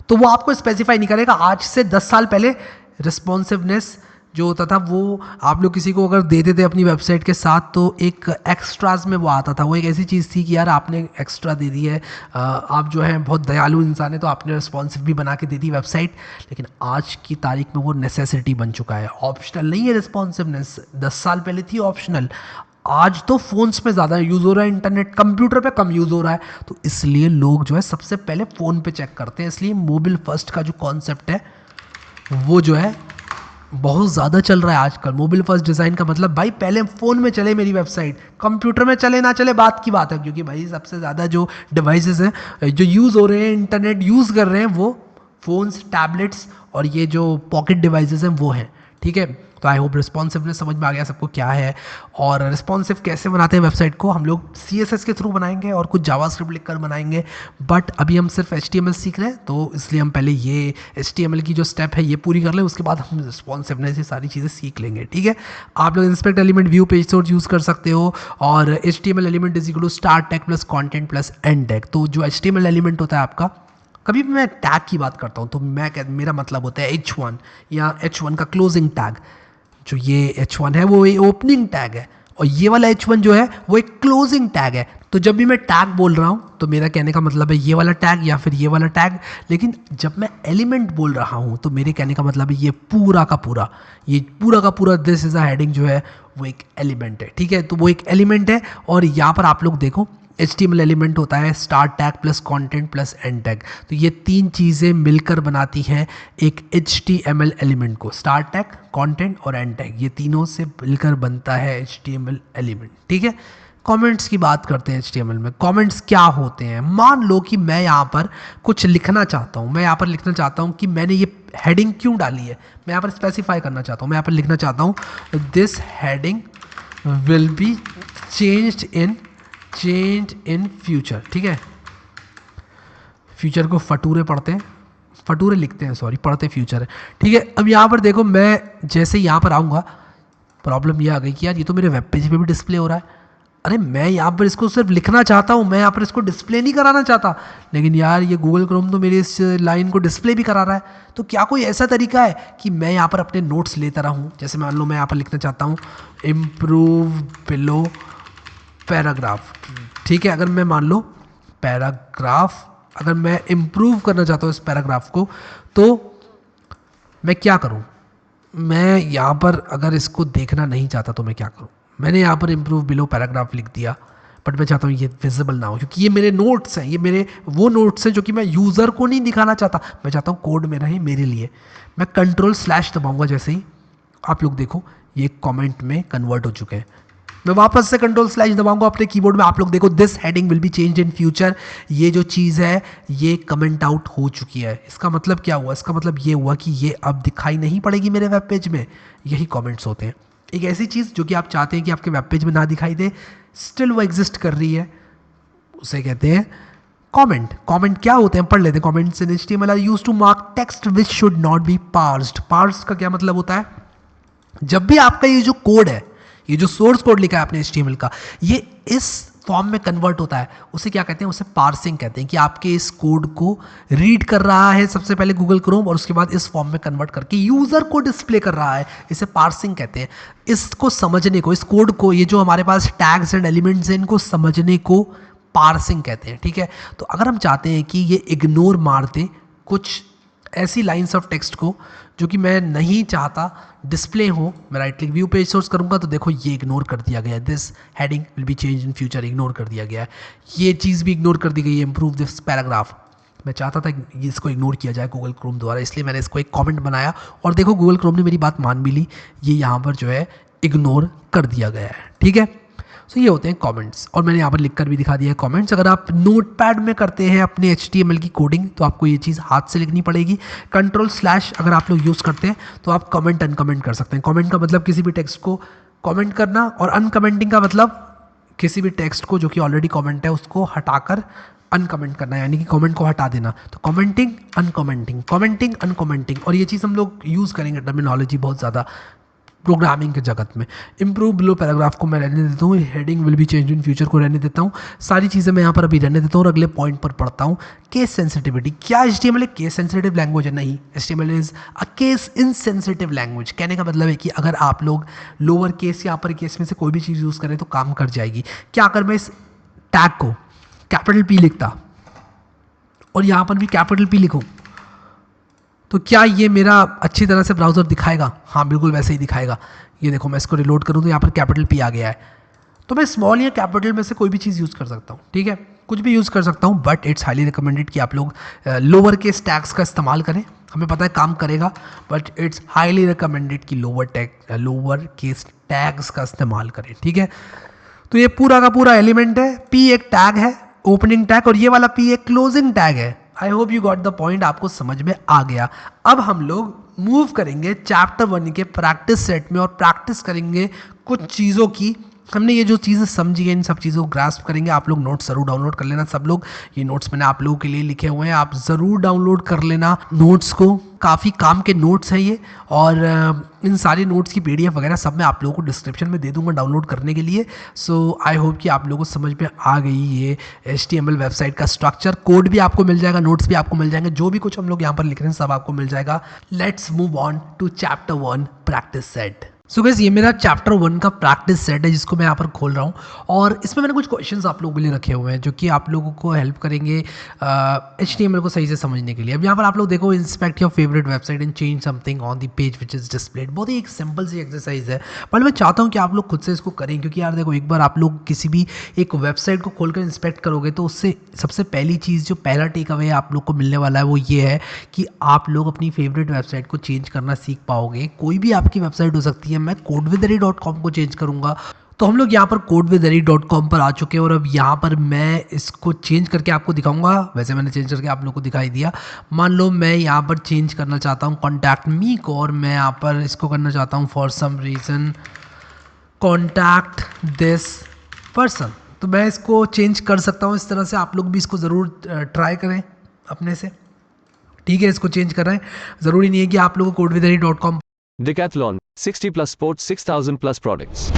तो वो आपको स्पेसिफाई नहीं करेगा। आज से 10 साल पहले रिस्पॉन्सिवनेस जो होता था वो आप लोग किसी को अगर देते थे अपनी वेबसाइट के साथ तो एक एक्स्ट्राज में वो आता था। वो एक ऐसी चीज़ थी कि यार आपने एक्स्ट्रा दे दी है, आप जो है बहुत दयालु इंसान है तो आपने रिस्पॉन्सिव भी बना के दे दी वेबसाइट। लेकिन आज की तारीख में वो नेसेसिटी बन चुका है, ऑप्शनल नहीं है रिस्पॉन्सिवनेस। 10 साल पहले थी ऑप्शनल, आज तो फ़ोन्स पे ज़्यादा यूज़ हो रहा है, इंटरनेट कंप्यूटर पे कम यूज़ हो रहा है। तो इसलिए लोग जो है सबसे पहले फ़ोन पे चेक करते हैं। इसलिए मोबाइल फर्स्ट का जो कॉन्सेप्ट है वो जो है बहुत ज़्यादा चल रहा है आजकल। मोबाइल फर्स्ट डिज़ाइन का मतलब भाई पहले फ़ोन में चले मेरी वेबसाइट, कंप्यूटर में चले ना चले बात की बात है, क्योंकि भाई सबसे ज़्यादा जो डिवाइसेस हैं जो यूज़ हो रहे हैं, इंटरनेट यूज़ कर रहे हैं, वो फ़ोन्स, टैबलेट्स और ये जो पॉकेट डिवाइसेस हैं वो हैं, ठीक है। तो आई होप रिस्पॉन्सिवनेस समझ में आ गया सबको क्या है, और रिस्पॉन्सिव कैसे बनाते हैं वेबसाइट को। हम लोग CSS के थ्रू बनाएंगे और कुछ जावास्क्रिप्ट लिख कर बनाएंगे, बट अभी हम सिर्फ HTML सीख रहे हैं तो इसलिए हम पहले ये HTML की जो स्टेप है ये पूरी कर लें, उसके बाद हम रिस्पॉन्सिवनेस ये सारी चीज़ें सीख लेंगे, ठीक है। आप लोग inspect element, view page source use कर सकते हो, और HTML element is equal to start tag plus content plus end tag. तो जो HTML एलिमेंट होता है आपका, कभी भी मैं टैग की बात करता हूँ तो मेरा मतलब होता है H1 या H1 का क्लोजिंग टैग। जो ये H1 है वो ओपनिंग टैग है, और ये वाला H1 जो है वो एक क्लोजिंग टैग है। तो जब भी मैं टैग बोल रहा हूँ तो मेरा कहने का मतलब है ये वाला टैग या फिर ये वाला टैग, लेकिन जब मैं एलिमेंट बोल रहा हूँ तो मेरे कहने का मतलब है ये पूरा का पूरा दिस इज अ हेडिंग जो है वो एक एलिमेंट है, ठीक है। तो वो एक एलिमेंट है, और यहाँ पर आप लोग देखो HTML एलिमेंट होता है start tag plus content plus end tag. तो ये तीन चीज़ें मिलकर बनाती हैं एक HTML एलिमेंट को। स्टार्ट टैग, कंटेंट और एंड टैग, ये तीनों से मिलकर बनता है HTML एलिमेंट, ठीक है। कमेंट्स की बात करते हैं HTML में। कमेंट्स क्या होते हैं? मान लो कि मैं यहाँ पर कुछ लिखना चाहता हूँ, मैं यहाँ पर लिखना चाहता हूँ कि मैंने ये हेडिंग क्यों डाली है, मैं यहाँ पर स्पेसिफाई करना चाहता हूँ। मैं यहाँ पर लिखना चाहता हूँ this heading will be changed in change in future, ठीक है। फ्यूचर को फटूरे पढ़ते हैं, फटूरे लिखते हैं, सॉरी, पढ़ते फ्यूचर है, ठीक है। अब यहाँ पर देखो, मैं जैसे यहाँ पर आऊँगा, प्रॉब्लम ये आ गई कि यार ये तो मेरे वेब पेज पे भी डिस्प्ले हो रहा है। अरे मैं यहाँ पर इसको सिर्फ लिखना चाहता हूँ, मैं यहाँ पर इसको डिस्प्ले नहीं कराना चाहता, लेकिन यार ये गूगल क्रोम तो मेरी इस लाइन को डिस्प्ले भी करा रहा है। तो क्या कोई ऐसा तरीका है कि मैं यहाँ पर अपने नोट्स लेता रहूँ? जैसे मान लो मैं यहाँ पर लिखना चाहता हूँ इम्प्रूव बिलो पैराग्राफ, ठीक है। अगर मैं मान लो पैराग्राफ, अगर मैं इम्प्रूव करना चाहता हूँ इस पैराग्राफ को, तो मैं क्या करूँ? मैं यहाँ पर अगर इसको देखना नहीं चाहता तो मैं क्या करूँ? मैंने यहाँ पर इम्प्रूव बिलो पैराग्राफ लिख दिया, बट मैं चाहता हूँ ये विजिबल ना हो, क्योंकि ये मेरे नोट्स हैं, ये मेरे वो नोट्स हैं जो कि मैं यूज़र को नहीं दिखाना चाहता, मैं चाहता हूँ कोड में रहे मेरे लिए। मैं कंट्रोल/ दबाऊंगा, जैसे ही आप लोग देखो ये कमेंट में कन्वर्ट हो चुके हैं। मैं वापस से कंट्रोल/ दबाऊंगा अपने कीबोर्ड में, आप लोग देखो this heading will be changed in future, ये जो चीज़ है ये कमेंट आउट हो चुकी है। इसका मतलब क्या हुआ? इसका मतलब ये हुआ कि ये अब दिखाई नहीं पड़ेगी मेरे वेब पेज में। यही कमेंट्स होते हैं, एक ऐसी चीज़ जो कि आप चाहते हैं कि आपके वेब पेज में ना दिखाई दे, स्टिल वो एग्जिस्ट कर रही है, उसे कहते हैं कमेंट। कमेंट क्या होते हैं, पढ़ लेते हैं। Comments in HTML are used to mark text which should not be parsed. Parsed का क्या मतलब होता है? जब भी आपका ये जो कोड है, ये जो सोर्स कोड लिखा है आपने HTML का, ये इस फॉर्म में कन्वर्ट होता है, उसे क्या कहते हैं? उसे पार्सिंग कहते हैं। कि आपके इस कोड को रीड कर रहा है सबसे पहले गूगल क्रोम, और उसके बाद इस फॉर्म में कन्वर्ट करके यूज़र को डिस्प्ले कर रहा है, इसे पार्सिंग कहते हैं। इसको समझने को, इस कोड को, ये जो हमारे पास टैग्स एंड एलिमेंट्स हैं, इनको समझने को पार्सिंग कहते हैं, ठीक है। तो अगर हम चाहते हैं कि ये इग्नोर मार दे कुछ ऐसी लाइन्स ऑफ टेक्स्ट को जो कि मैं नहीं चाहता डिस्प्ले हो, मैं right click view page source करूंगा तो देखो ये इग्नोर कर दिया गया है, this heading will be change in future, ignore कर दिया गया है। ये चीज़ भी इग्नोर कर दी गई है, इम्प्रूव दिस पैराग्राफ। मैं चाहता था कि इसको इग्नोर किया जाए गूगल क्रोम द्वारा, इसलिए मैंने इसको एक कमेंट बनाया, और देखो गूगल क्रोम ने मेरी बात मान भी ली, ये यहाँ पर जो है इग्नोर कर दिया गया है, ठीक है। सो ये होते हैं कमेंट्स, और मैंने यहाँ पर लिखकर भी दिखा दिया है कमेंट्स। अगर आप नोटपैड में करते हैं अपने HTML की कोडिंग तो आपको ये चीज़ हाथ से लिखनी पड़ेगी। कंट्रोल/ अगर आप लोग यूज़ करते हैं तो आप कमेंट अनकमेंट कर सकते हैं। कमेंट का मतलब किसी भी टेक्स्ट को कमेंट करना, और अनकमेंटिंग का मतलब किसी भी टेक्स्ट को जो कि ऑलरेडी कमेंट है उसको हटाकर अनकमेंट करना, यानी कि कमेंट को हटा देना। तो कमेंटिंग, अनकमेंटिंग, कमेंटिंग, अनकमेंटिंग, और ये चीज़ हम लोग यूज़ करेंगे टर्मिनोलॉजी बहुत ज़्यादा प्रोग्रामिंग के जगत में। इम्प्रूव बिलो पैराग्राफ को मैं रहने देता हूँ, heading will be change in future को रहने देता हूँ, सारी चीज़ें मैं यहाँ पर अभी रहने देता हूँ, और अगले पॉइंट पर पढ़ता हूँ। Case sensitivity. क्या HTML एक केस सेंसिटिव लैंग्वेज है? नहीं, HTML is a case insensitive language. कहने का मतलब है कि अगर आप लोग लोअर केस या अपर केस में से कोई भी चीज़ यूज़ करें तो काम कर जाएगी। क्या अगर मैं इस टैग को कैपिटल P लिखता और यहाँ पर भी कैपिटल P लिखूँ तो क्या ये मेरा अच्छी तरह से ब्राउज़र दिखाएगा? हाँ, बिल्कुल वैसे ही दिखाएगा। ये देखो, मैं इसको रिलोड करूँ तो यहाँ पर कैपिटल P आ गया है। तो मैं स्मॉल या कैपिटल में से कोई भी चीज़ यूज़ कर सकता हूँ, ठीक है, कुछ भी यूज़ कर सकता हूँ, बट इट्स हाईली रिकमेंडेड कि आप लोग लोअर केस टैग्स का इस्तेमाल करें। हमें पता है काम करेगा, बट इट्स हाईली रिकमेंडेड कि लोअर केस टैग्स का इस्तेमाल करें, ठीक है। तो ये पूरा का पूरा एलिमेंट है। P एक टैग है, ओपनिंग टैग, और ये वाला P एक क्लोजिंग टैग है। आई hope you got the point, आपको समझ में आ गया। अब हम लोग मूव करेंगे चैप्टर 1 के प्रैक्टिस सेट में, और प्रैक्टिस करेंगे कुछ चीज़ों की। हमने ये जो चीज़ें समझी हैं इन सब चीज़ों को ग्रास्प करेंगे। आप लोग नोट्स ज़रूर डाउनलोड कर लेना सब लोग, ये नोट्स मैंने आप लोगों के लिए लिखे हुए हैं, आप ज़रूर डाउनलोड कर लेना नोट्स को। काफ़ी काम के नोट्स हैं ये, और इन सारे नोट्स की PDF वगैरह सब मैं आप लोगों को डिस्क्रिप्शन में दे दूंगा डाउनलोड करने के लिए। सो आई होप कि आप लोगों को समझ में आ गई ये HTML वेबसाइट का स्ट्रक्चर। कोड भी आपको मिल जाएगा, नोट्स भी आपको मिल जाएंगे, जो भी कुछ हम लोग यहाँ पर लिख रहे हैं सब आपको मिल जाएगा। Let's move on to chapter 1 practice set. So guys, ये मेरा चैप्टर 1 का प्रैक्टिस सेट है जिसको मैं यहाँ पर खोल रहा हूँ, और इसमें मैंने कुछ क्वेश्चंस आप लोगों के लिए रखे हुए हैं जो कि आप लोगों को हेल्प करेंगे HTML को सही से समझने के लिए। अब यहाँ पर आप लोग देखो, inspect your favourite website and change something on the page which is displayed. बहुत ही एक सिंपल सी एक्सरसाइज है, पर मैं चाहता हूँ कि आप लोग खुद से इसको करें, क्योंकि यार देखो, एक बार आप लोग किसी भी एक वेबसाइट को खोलकर इंस्पेक्ट करोगे तो उससे सबसे पहली चीज़, जो पहला टेक अवे आप लोग को मिलने वाला है, वो ये है कि आप लोग अपनी फेवरेट वेबसाइट को चेंज करना सीख पाओगे। कोई भी आपकी वेबसाइट हो सकती है, मैं codewithari.com को चेंज करूँगा। तो हम लोग यहाँ पर codewithari.com पर आ चुके हैं, और अब यहाँ पर मैं इसको चेंज करके आपको दिखाऊंगा। वैसे मैंने चेंज करके आप लोग को दिखाई दिया। मान लो मैं यहाँ पर चेंज करना चाहता हूँ कॉन्टैक्ट मी को, और मैं यहाँ पर इसको करना चाहता हूँ for some reason contact this person, तो मैं इसको चेंज कर सकता हूँ इस तरह से, आप लोग भी इसको ज़रूर ट्राई करें अपने से, ठीक है। इसको चेंज कर रहे हैं, ज़रूरी नहीं है कि आप लोगों को codewithharry.com Decathlon, 60 plus sports, 6,000 plus products.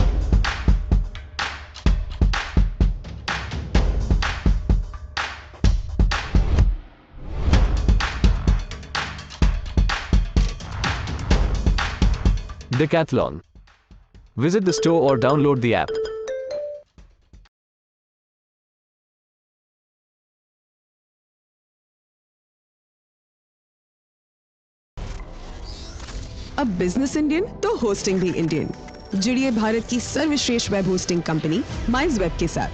Decathlon. Visit the store or download the app. अब बिजनेस इंडियन तो होस्टिंग भी इंडियन। जुड़िए भारत की सर्वश्रेष्ठ वेब होस्टिंग कंपनी माइजवेब के साथ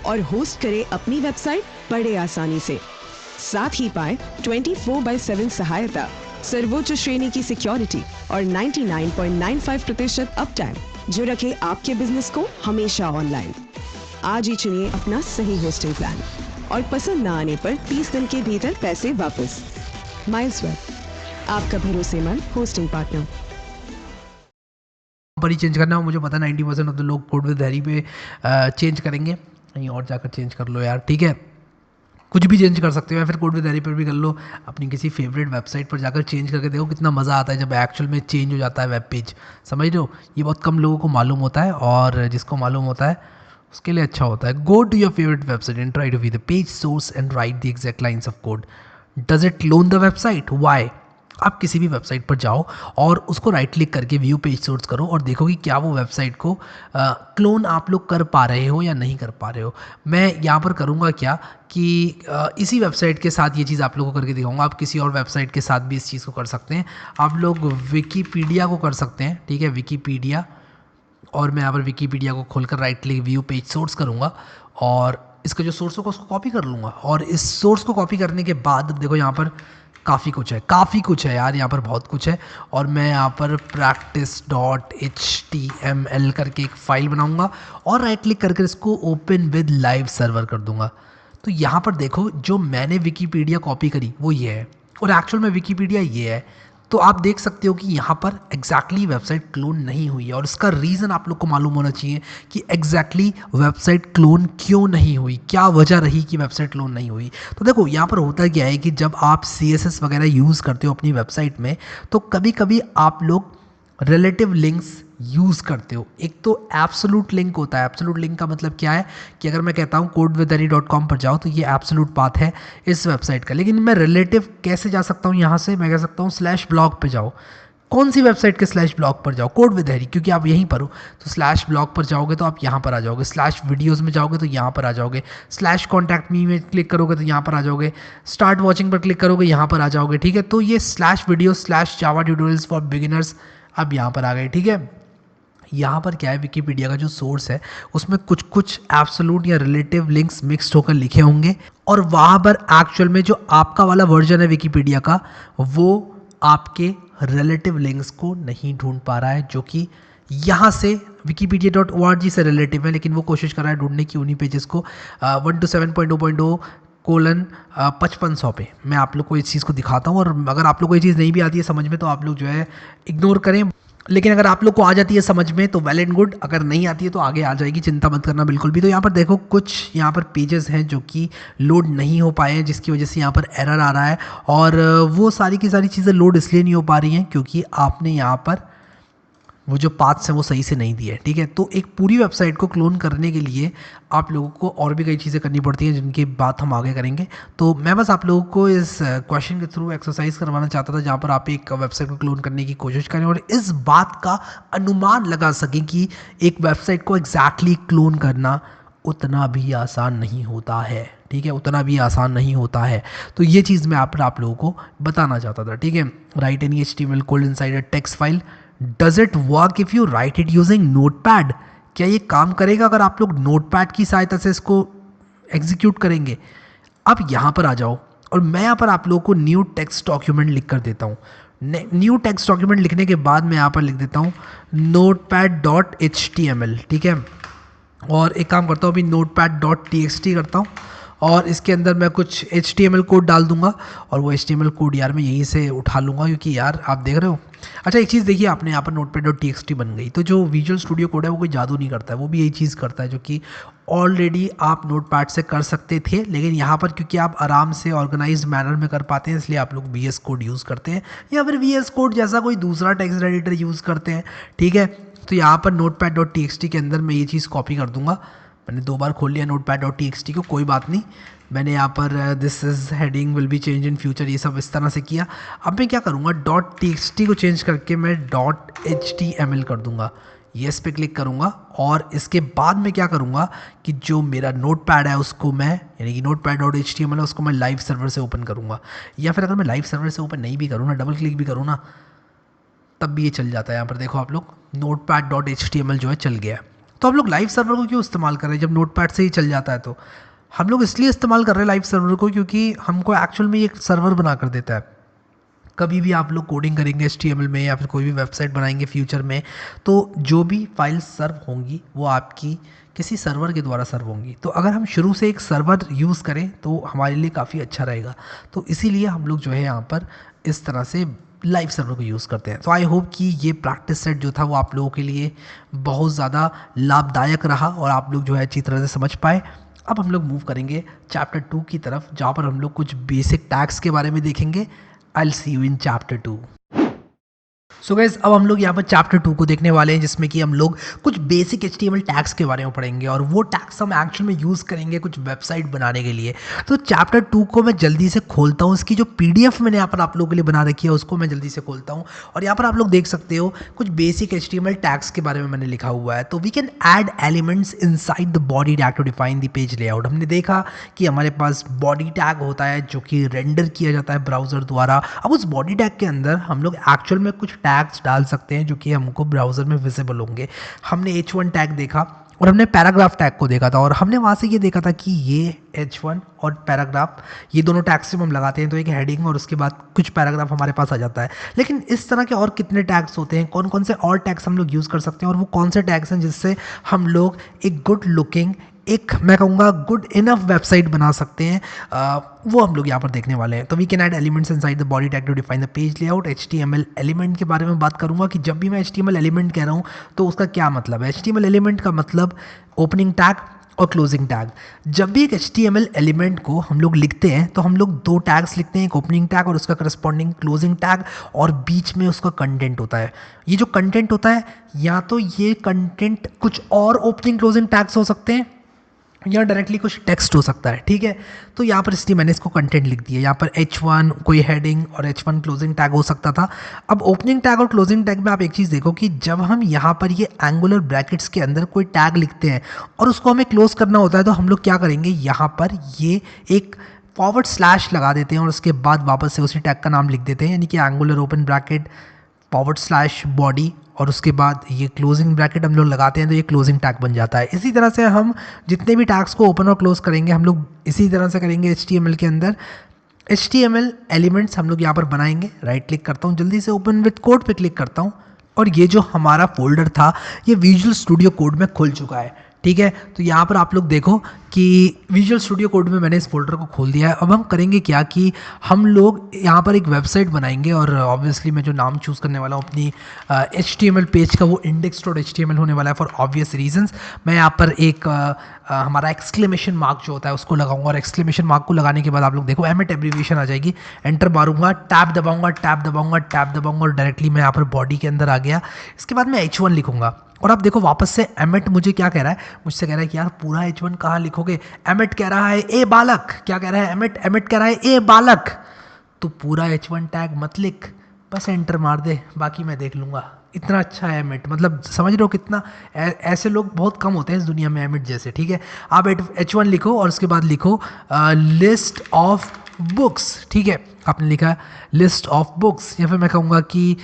और होस्ट करें अपनी वेबसाइट बड़े आसानी से। साथ ही पाएं 24/7 सहायता, सर्वोच्च श्रेणी की सिक्योरिटी और 99.95% अप टाइम, जो रखे आपके बिजनेस को हमेशा ऑनलाइन। आज ही चुनिए अपना सही होस्टिंग प्लान और पसंद न आने पर 30 दिन के भीतर पैसे वापस। माइजवेब, आपका भरोसेमंद होस्टिंग पार्टनर। पर ही चेंज करना है, मुझे पता है 90% ऑफ द लोग कोड विद हैरी पे चेंज करेंगे। कहीं और जाकर चेंज कर लो यार, ठीक है। कुछ भी चेंज कर सकते हो या फिर कोड विद हैरी पर भी कर लो। अपनी किसी फेवरेट वेबसाइट पर जाकर चेंज करके देखो कितना मज़ा आता है जब एक्चुअल में चेंज हो जाता है वेब पेज। समझ रहे हो, ये बहुत कम लोगों को मालूम होता है और जिसको मालूम होता है उसके लिए अच्छा होता है। Go to your favourite website and try to be the page source and write the exact lines of code. Does it clone the website? Why? आप किसी भी वेबसाइट पर जाओ और उसको राइट क्लिक करके व्यू पेज सोर्स करो और देखो कि क्या वो वेबसाइट को क्लोन आप लोग कर पा रहे हो या नहीं कर पा रहे हो। मैं यहाँ पर करूँगा क्या कि इसी वेबसाइट के साथ ये चीज़ आप लोगों को करके दिखाऊंगा। आप किसी और वेबसाइट के साथ भी इस चीज़ को कर सकते हैं। आप लोग विकीपीडिया को कर सकते हैं, ठीक है, विकीपीडिया। और मैं यहाँ पर विकीपीडिया को खोलकर right click view page source करूँगा और इसका जो सोर्स होगा उसको कॉपी कर लूँगा। और इस सोर्स को कॉपी करने के बाद देखो यहाँ पर काफ़ी कुछ है यार, यहाँ पर बहुत कुछ है। और मैं यहाँ पर practice.html करके एक फ़ाइल बनाऊँगा और राइट क्लिक करके इसको ओपन विद लाइव सर्वर कर दूँगा। तो यहाँ पर देखो जो मैंने विकीपीडिया कॉपी करी वो ये है और एक्चुअल में विकीपीडिया ये है। तो आप देख सकते हो कि यहाँ पर एग्जैक्टली वेबसाइट क्लोन नहीं हुई है और इसका रीज़न आप लोग को मालूम होना चाहिए कि एग्जैक्टली वेबसाइट क्लोन क्यों नहीं हुई, क्या वजह रही कि वेबसाइट क्लोन नहीं हुई। तो देखो यहाँ पर होता क्या है कि जब आप CSS वगैरह यूज़ करते हो अपनी वेबसाइट में तो कभी कभी आप लोग रिलेटिव लिंक्स यूज़ करते हो। एक तो एब्सोल्यूट लिंक होता है। एब्सोल्यूट लिंक का मतलब क्या है कि अगर मैं कहता हूँ codewithharry.com पर जाओ तो ये एब्सोल्यूट पाथ है इस वेबसाइट का। लेकिन मैं रिलेटिव कैसे जा सकता हूँ यहाँ से? मैं कह सकता हूँ /blog पे जाओ। कौन सी वेबसाइट के /blog पर जाओ? कोड विद हैरी, क्योंकि आप यहीं पर हो। तो /blog पर जाओगे तो आप यहाँ पर आ जाओगे, /videos में जाओगे तो यहाँ पर आ जाओगे, /contact me में क्लिक करोगे तो यहाँ पर आ जाओगे, स्टार्ट वॉचिंग पर क्लिक करोगे यहाँ पर आ जाओगे, ठीक है। तो ये /videos /java tutorials for beginners अब यहाँ पर आ गए, ठीक है। यहाँ पर क्या है, विकीपीडिया का जो सोर्स है उसमें कुछ एब्सोल्यूट या रिलेटिव लिंक्स मिक्स्ड होकर लिखे होंगे और वहाँ पर एक्चुअल में जो आपका वाला वर्जन है विकीपीडिया का वो आपके रिलेटिव लिंक्स को नहीं ढूंढ पा रहा है, जो कि यहाँ से wikipedia.org से रिलेटिव है, लेकिन वो कोशिश कर रहा है ढूंढने की उन्हीं पेजेस को 127.0.0:5500 पे। मैं आप लोग को इस चीज़ को दिखाता हूँ और अगर आप लोग को ये चीज़ नहीं भी आती है समझ में तो आप लोग जो है इग्नोर करें। लेकिन अगर आप लोग को आ जाती है समझ में तो वेल एंड गुड, अगर नहीं आती है तो आगे आ जाएगी, चिंता मत करना बिल्कुल भी। तो यहाँ पर देखो कुछ यहाँ पर पेजेस हैं जो कि लोड नहीं हो पाए हैं, जिसकी वजह से यहाँ पर एरर आ रहा है। और वो सारी की सारी चीज़ें लोड इसलिए नहीं हो पा रही हैं क्योंकि आपने यहाँ पर वो जो पाथ्स हैं वो सही से नहीं दिए, ठीक है। तो एक पूरी वेबसाइट को क्लोन करने के लिए आप लोगों को और भी कई चीज़ें करनी पड़ती हैं जिनकी बात हम आगे करेंगे। तो मैं बस आप लोगों को इस क्वेश्चन के थ्रू एक्सरसाइज करवाना चाहता था जहाँ पर आप एक वेबसाइट को क्लोन करने की कोशिश करें और इस बात का अनुमान लगा सकें कि एक वेबसाइट को एग्जैक्टली क्लोन करना उतना भी आसान नहीं होता है, ठीक है, उतना भी आसान नहीं होता है। तो ये चीज़ मैं आप लोगों को बताना चाहता था, ठीक है। Right any HTML code inside a text file. Does it work if you right it using notepad? क्या ये काम करेगा अगर आप लोग नोटपैड की सहायता से इसको एग्जीक्यूट करेंगे? अब यहाँ पर आ जाओ और मैं यहाँ पर आप लोगों को न्यू टेक्स्ट डॉक्यूमेंट लिख कर देता हूँ। न्यू टेक्स्ट डॉक्यूमेंट लिखने के बाद मैं यहाँ पर लिख देता हूँ notepad.html, ठीक है। और एक काम करता हूँ अभी notepad.txt करता हूँ और इसके अंदर मैं कुछ HTML कोड डाल दूंगा और वो HTML कोड यार मैं यहीं से उठा लूँगा, क्योंकि यार आप देख रहे हो। अच्छा एक चीज़ देखिए, आपने यहाँ पर notepad.txt बन गई, तो जो विजुअल स्टूडियो कोड है वो कोई जादू नहीं करता है, वो भी यही चीज़ करता है जो कि ऑलरेडी आप नोटपैड से कर सकते थे, लेकिन यहाँ पर क्योंकि आप आराम से ऑर्गेनाइज्ड मैनर में कर पाते हैं इसलिए आप लोग VS कोड यूज़ करते हैं या फिर VS कोड जैसा कोई दूसरा टेक्स्ट एडिटर यूज़ करते हैं, ठीक है। तो यहाँ पर notepad.txt के अंदर मैं ये चीज़ कॉपी कर दूंगा। मैंने 2 बार खोल लिया notepad.txt को, कोई बात नहीं। मैंने यहाँ पर this is heading will be change in future, ये सब इस तरह से किया। अब मैं क्या करूँगा, .txt को चेंज करके मैं .html कर दूंगा, येस पे क्लिक करूँगा और इसके बाद मैं क्या करूँगा कि जो मेरा नोटपैड है उसको मैं, यानी कि notepad.html है उसको मैं लाइव सर्वर से ओपन करूँगा, या फिर अगर मैं लाइव सर्वर से ओपन नहीं भी करूँ ना, डबल क्लिक भी करूँ ना, तब भी ये चल जाता है। यहाँ पर देखो आप लोग notepad.html जो है चल गया। तो आप लोग लाइव सर्वर को क्यों इस्तेमाल कर रहे हैं जब नोटपैड से ही चल जाता है? तो हम लोग इसलिए इस्तेमाल कर रहे हैं लाइव सर्वर को क्योंकि हमको एक्चुअल में एक सर्वर बना कर देता है। कभी भी आप लोग कोडिंग करेंगे HTML में या फिर कोई भी वेबसाइट बनाएंगे फ्यूचर में, तो जो भी फाइल्स सर्व होंगी वो आपकी किसी सर्वर के द्वारा सर्व होंगी। तो अगर हम शुरू से एक सर्वर यूज़ करें तो हमारे लिए काफ़ी अच्छा रहेगा। तो इसीलिए हम लोग जो है यहाँ पर इस तरह से लाइव सर्वर को यूज़ करते हैं। तो आई होप कि ये प्रैक्टिस सेट जो था वो आप लोगों के लिए बहुत ज़्यादा लाभदायक रहा और आप लोग जो है अच्छी तरह से समझ पाए। अब हम लोग मूव करेंगे चैप्टर 2 की तरफ, जहाँ पर हम लोग कुछ बेसिक टैग्स के बारे में देखेंगे। I'll see you in chapter 2. So guys अब हम लोग यहाँ पर चैप्टर 2 को देखने वाले हैं, जिसमें कि हम लोग कुछ बेसिक HTML टैग्स के बारे में पढ़ेंगे और वो टैग्स हम एक्चुअल में यूज़ करेंगे कुछ वेबसाइट बनाने के लिए। तो चैप्टर 2 को मैं जल्दी से खोलता हूँ, इसकी जो PDF मैंने यहाँ पर आप लोगों के लिए बना रखी है उसको मैं जल्दी से खोलता हूँ और यहाँ पर आप लोग देख सकते हो कुछ बेसिक HTML टैग्स के बारे में मैंने लिखा हुआ है। तो we can add elements inside the body tag to define the page layout. हमने देखा कि हमारे पास बॉडी टैग होता है जो कि रेंडर किया जाता है ब्राउज़र द्वारा। अब उस बॉडी टैग के अंदर हम लोग एक्चुअल में कुछ टैग्स डाल सकते हैं जो कि हमको ब्राउज़र में विजिबल होंगे। हमने H1 टैग देखा और हमने पैराग्राफ टैग को देखा था और हमने वहाँ से ये देखा था कि ये H1 और पैराग्राफ ये दोनों टैग्स से हम लगाते हैं तो एक हेडिंग और उसके बाद कुछ पैराग्राफ हमारे पास आ जाता है। लेकिन इस तरह के और कितने टैग्स होते हैं, कौन कौन से और टैग्स हम लोग यूज़ कर सकते हैं और वो कौन से टैग्स हैं जिससे हम लोग एक गुड लुकिंग, एक मैं कहूँगा गुड इनफ वेबसाइट बना सकते हैं, वो हम लोग यहाँ पर देखने वाले हैं। तो we can add elements inside the body tag to define the page layout. HTML element के बारे में बात करूँगा कि जब भी मैं HTML एलिमेंट कह रहा हूँ तो उसका क्या मतलब है। HTML एलिमेंट का मतलब ओपनिंग टैग और क्लोजिंग टैग। जब भी एक HTML एलिमेंट को हम लोग लिखते हैं तो हम लोग 2 टैग्स लिखते हैं, एक ओपनिंग टैग और उसका करस्पॉन्डिंग क्लोजिंग टैग, और बीच में उसका कंटेंट होता है। ये जो कंटेंट होता है या तो ये कंटेंट कुछ और ओपनिंग क्लोजिंग टैग्स हो सकते हैं या डायरेक्टली कुछ टेक्स्ट हो सकता है, ठीक है। तो यहाँ पर इसलिए मैंने इसको कंटेंट लिख दिया। यहाँ पर H1 कोई हेडिंग और H1 क्लोजिंग टैग हो सकता था। अब ओपनिंग टैग और क्लोजिंग टैग में आप एक चीज़ देखो कि जब हम यहाँ पर ये एंगुलर ब्रैकेट्स के अंदर कोई टैग लिखते हैं और उसको हमें क्लोज करना होता है तो हम लोग क्या करेंगे, यहाँ पर ये एक / लगा देते हैं और उसके बाद वापस से उसी टैग का नाम लिख देते हैं, यानी कि एंगुलर ओपन ब्रैकेट / बॉडी और उसके बाद ये क्लोजिंग ब्रैकेट हम लोग लगाते हैं तो ये क्लोजिंग टैग बन जाता है। इसी तरह से हम जितने भी टैग्स को ओपन और क्लोज करेंगे हम लोग इसी तरह से करेंगे HTML के अंदर। HTML एलिमेंट्स हम लोग यहाँ पर बनाएंगे। राइट क्लिक करता हूँ, जल्दी से ओपन विद कोड पे क्लिक करता हूँ और ये जो हमारा फोल्डर था ये विजुअल स्टूडियो कोड में खुल चुका है, ठीक है। तो यहाँ पर आप लोग देखो कि विजुअल स्टूडियो कोड में मैंने इस फोल्डर को खोल दिया है। अब हम करेंगे क्या कि हम लोग यहाँ पर एक वेबसाइट बनाएंगे और ऑब्वियसली मैं जो नाम चूज़ करने वाला हूँ अपनी HTML पेज का वो index.html होने वाला है फॉर ऑब्वियस रीजंस। मैं यहाँ पर एक हमारा एक्सक्लेमेशन मार्क जो होता है उसको लगाऊंगा और एक्सक्लेमेशन मार्क को लगाने के बाद आप लोग देखो एमिट एब्रीविएशन आ जाएगी। एंटर मारूंगा, टैब दबाऊंगा, टैब दबाऊंगा, टैब दबाऊंगा और डायरेक्टली मैं यहाँ पर बॉडी के अंदर आ गया। इसके बाद मैं H1 लिखूंगा और आप देखो वापस से एमिट मुझे क्या कह रहा है, मुझसे कह रहा है कि यार पूरा H1 कहाँ लिखोगे। एमिट कह रहा है ए बालक, क्या कह रहा है एमिट कह रहा है ए बालक, तो पूरा H1 टैग मत लिख, बस एंटर मार दे, बाकी मैं देख लूँगा। इतना अच्छा है एमिट, मतलब समझ रहे हो कितना, ऐसे लोग बहुत कम होते हैं इस दुनिया में एमिट जैसे, ठीक है। आप H1 लिखो और उसके बाद लिखो लिस्ट ऑफ बुक्स, ठीक है। आपने लिखा लिस्ट ऑफ बुक्स या फिर मैं कहूँगा कि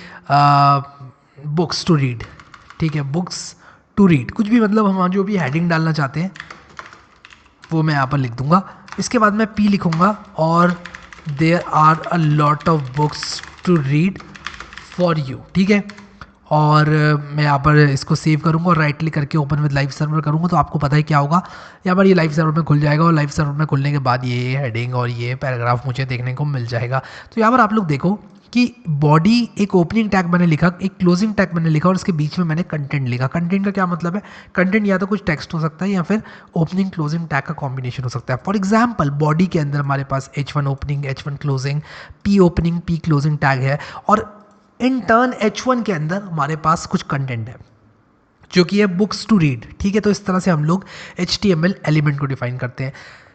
बुक्स टू रीड, ठीक है, बुक्स टू रीड, कुछ भी, मतलब हम जो भी हेडिंग डालना चाहते हैं वो मैं यहाँ पर लिख दूंगा। इसके बाद मैं P लिखूंगा और there are a lot of books to read for you, ठीक है। और मैं यहाँ पर इसको सेव करूँगा और राइट क्लिक करके ओपन विद लाइव सर्वर करूँगा तो आपको पता है क्या होगा, यहाँ पर ये लाइव सर्वर में खुल जाएगा और लाइव सर्वर में खुलने के बाद ये हेडिंग और ये पैराग्राफ मुझे देखने को मिल जाएगा। तो यहाँ पर आप लोग देखो कि बॉडी एक ओपनिंग टैग मैंने लिखा, एक क्लोजिंग टैग मैंने लिखा और उसके बीच में मैंने कंटेंट लिखा। कंटेंट का क्या मतलब है, कंटेंट या तो कुछ टेक्स्ट हो सकता है या फिर ओपनिंग क्लोजिंग टैग का कॉम्बिनेशन हो सकता है। फॉर एग्जांपल बॉडी के अंदर हमारे पास H1 opening, H1 closing, P opening, P closing tag है और इन टर्न H1 के अंदर हमारे पास कुछ कंटेंट है जो कि है बुक्स टू रीड। ठीक है, तो इस तरह से हम लोग HTML एलिमेंट को डिफाइन करते हैं।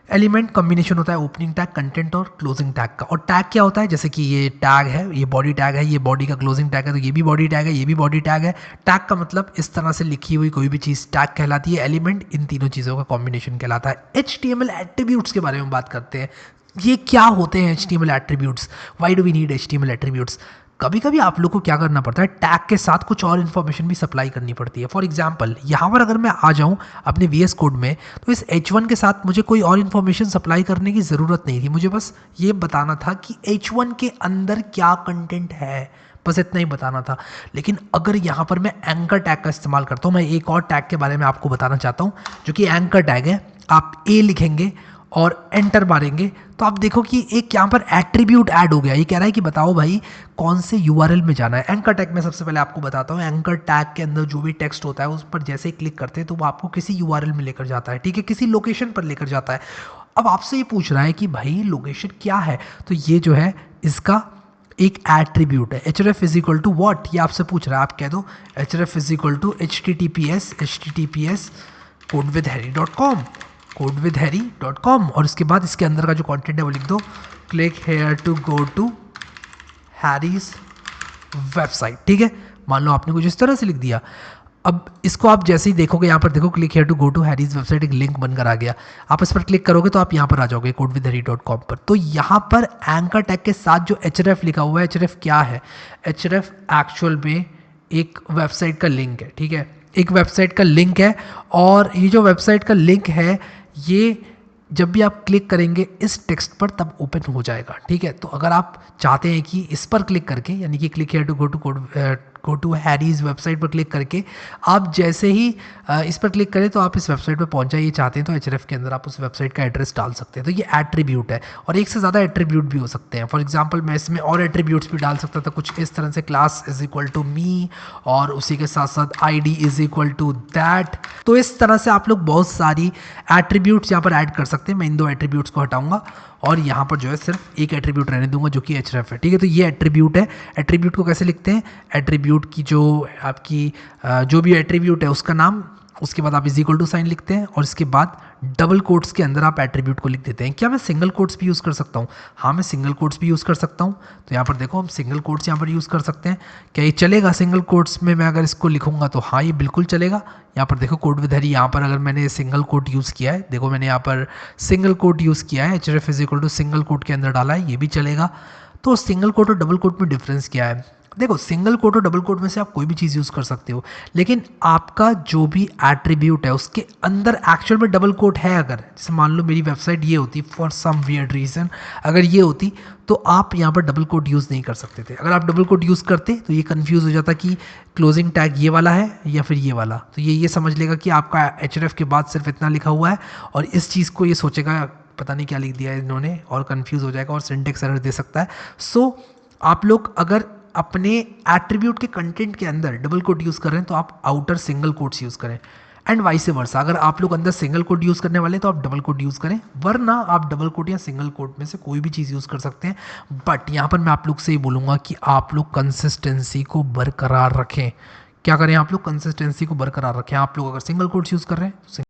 एलिमेंट कॉम्बिनेशन होता है ओपनिंग टैग, कंटेंट और क्लोजिंग टैग का। और टैग क्या होता है, जैसे कि ये टैग है, ये बॉडी टैग है, ये बॉडी का क्लोजिंग टैग है, तो ये भी बॉडी टैग है, ये भी बॉडी टैग है। टैग का मतलब इस तरह से लिखी हुई कोई भी चीज़ टैग कहलाती है। एलिमेंट इन तीनों चीज़ों का कॉम्बिनेशन कहलाता है। HTML एट्रीब्यूट्स के बारे में बात करते हैं। ये क्या होते हैं HTML attributes, why do we need HTML attributes. कभी कभी आप लोग को क्या करना पड़ता है, टैग के साथ कुछ और इन्फॉर्मेशन भी सप्लाई करनी पड़ती है। फॉर एग्जांपल यहाँ पर अगर मैं आ जाऊँ अपने VS कोड में तो इस H1 के साथ मुझे कोई और इन्फॉर्मेशन सप्लाई करने की ज़रूरत नहीं थी, मुझे बस ये बताना था कि H1 के अंदर क्या कंटेंट है, बस इतना ही बताना था। लेकिन अगर यहाँ पर मैं एंकर टैग का इस्तेमाल करता हूँ, मैं एक और टैग के बारे में आपको बताना चाहता हूँ जो कि एंकर टैग है। आप A लिखेंगे और एंटर मारेंगे तो आप देखो कि एक यहाँ पर एट्रीब्यूट ऐड हो गया। ये कह रहा है कि बताओ भाई कौन से URL में जाना है। एंकर टैग में सबसे पहले आपको बताता हूँ, एंकर टैग के अंदर जो भी टेक्स्ट होता है उस पर जैसे ही क्लिक करते हैं तो वो आपको किसी URL में लेकर जाता है। ठीक है, किसी लोकेशन पर लेकर जाता है। अब आपसे ये पूछ रहा है कि भाई लोकेशन क्या है, तो ये जो है इसका एक एट्रीब्यूट है। href is equal to what, ये आपसे पूछ रहा है। आप कह दो href is equal to https codewithharry.com codewithharry.com और इसके बाद इसके अंदर का जो कंटेंट है वो लिख दो click here to go to Harry's website. ठीक है, मान लो आपने कुछ इस तरह से लिख दिया। अब इसको आप जैसे ही देखोगे, यहाँ पर देखो click here to go to Harry's website, एक लिंक बनकर आ गया। आप इस पर क्लिक करोगे तो आप यहाँ पर आ जाओगे codewithharry.com पर। तो यहाँ पर एंकर टैग के साथ जो href लिखा हुआ है, href क्या है, href एक्चुअल में एक वेबसाइट का लिंक है। ठीक है, एक वेबसाइट का लिंक है और ये जो वेबसाइट का लिंक है ये जब भी आप क्लिक करेंगे इस टेक्स्ट पर तब ओपन हो जाएगा। ठीक है, तो अगर आप चाहते हैं कि इस पर क्लिक करके, यानी कि click here to go to Harry's website पर क्लिक करके आप जैसे ही इस पर क्लिक करें तो आप इस वेबसाइट पर पहुंच जाइए चाहते हैं तो href के अंदर आप उस वेबसाइट का एड्रेस डाल सकते हैं। तो ये एट्रीब्यूट है और एक से ज़्यादा एट्रीब्यूट भी हो सकते हैं। फॉर एग्जांपल मैं इसमें और एट्रीब्यूट्स भी डाल सकता था, कुछ इस तरह से class is equal to me और उसी के साथ साथ ID is equal to that. तो इस तरह से आप लोग बहुत सारी एट्रीब्यूट्स यहाँ पर ऐड कर सकते हैं। मैं इन दो एट्रीब्यूट्स को हटाऊंगा और यहाँ पर जो है सिर्फ एक एट्रीब्यूट रहने दूंगा जो कि href है। ठीक है, तो ये एट्रीब्यूट है। एट्रीब्यूट को कैसे लिखते हैं, एट्रीब्यूट की जो आपकी जो भी एट्रीब्यूट है उसका नाम, उसके बाद आप इज इक्वल टू साइन लिखते हैं और इसके बाद डबल कोट्स के अंदर आप एट्रीब्यूट को लिख देते हैं। क्या मैं सिंगल कोट्स भी यूज़ कर सकता हूँ? हाँ, मैं सिंगल कोट्स भी यूज़ कर सकता हूँ। तो यहाँ पर देखो हम सिंगल कोट्स यहाँ पर यूज़ कर सकते हैं। क्या ये चलेगा सिंगल कोट्स में? मैं अगर इसको लिखूंगा तो हाँ, ये बिल्कुल चलेगा। यहाँ पर देखो कोड विद हरी, यहाँ पर अगर मैंने सिंगल कोट यूज़ किया है, देखो मैंने यहाँ पर सिंगल कोट यूज़ किया है, href is equal to single quote के अंदर डाला है, ये भी चलेगा। तो सिंगल कोट और डबल कोट में डिफरेंस क्या है? देखो सिंगल कोट और डबल कोट में से आप कोई भी चीज़ यूज़ कर सकते हो, लेकिन आपका जो भी एट्रीब्यूट है उसके अंदर एक्चुअल में डबल कोट है। अगर जैसे मान लो मेरी वेबसाइट ये होती, फॉर सम वियर्ड रीज़न अगर ये होती तो आप यहाँ पर डबल कोट यूज़ नहीं कर सकते थे। अगर आप डबल कोट यूज़ करते तो ये कन्फ्यूज़ हो जाता कि क्लोजिंग टैग ये वाला है या फिर ये वाला। तो ये समझ लेगा कि आपका href के बाद सिर्फ इतना लिखा हुआ है और इस चीज़ को ये सोचेगा पता नहीं क्या लिख दिया है इन्होंने और कन्फ्यूज़ हो जाएगा और सिंटेक्स एरर दे सकता है। सो आप लोग अगर अपने एट्रीब्यूट के कंटेंट के अंदर डबल कोट यूज़ कर रहे हैं तो आप आउटर सिंगल कोट्स यूज़ करें एंड वाइस वर्सा। अगर आप लोग अंदर सिंगल कोट यूज़ करने वाले हैं तो आप डबल कोट यूज़ करें, वरना आप डबल कोट या सिंगल कोट में से कोई भी चीज़ यूज़ कर सकते हैं। बट यहाँ पर मैं आप लोग से ये बोलूँगा कि आप लोग कंसिस्टेंसी को बरकरार रखें। क्या करें आप लोग? कंसिस्टेंसी को बरकरार रखें। आप लोग अगर सिंगल कोट्स यूज़ कर रहे हैं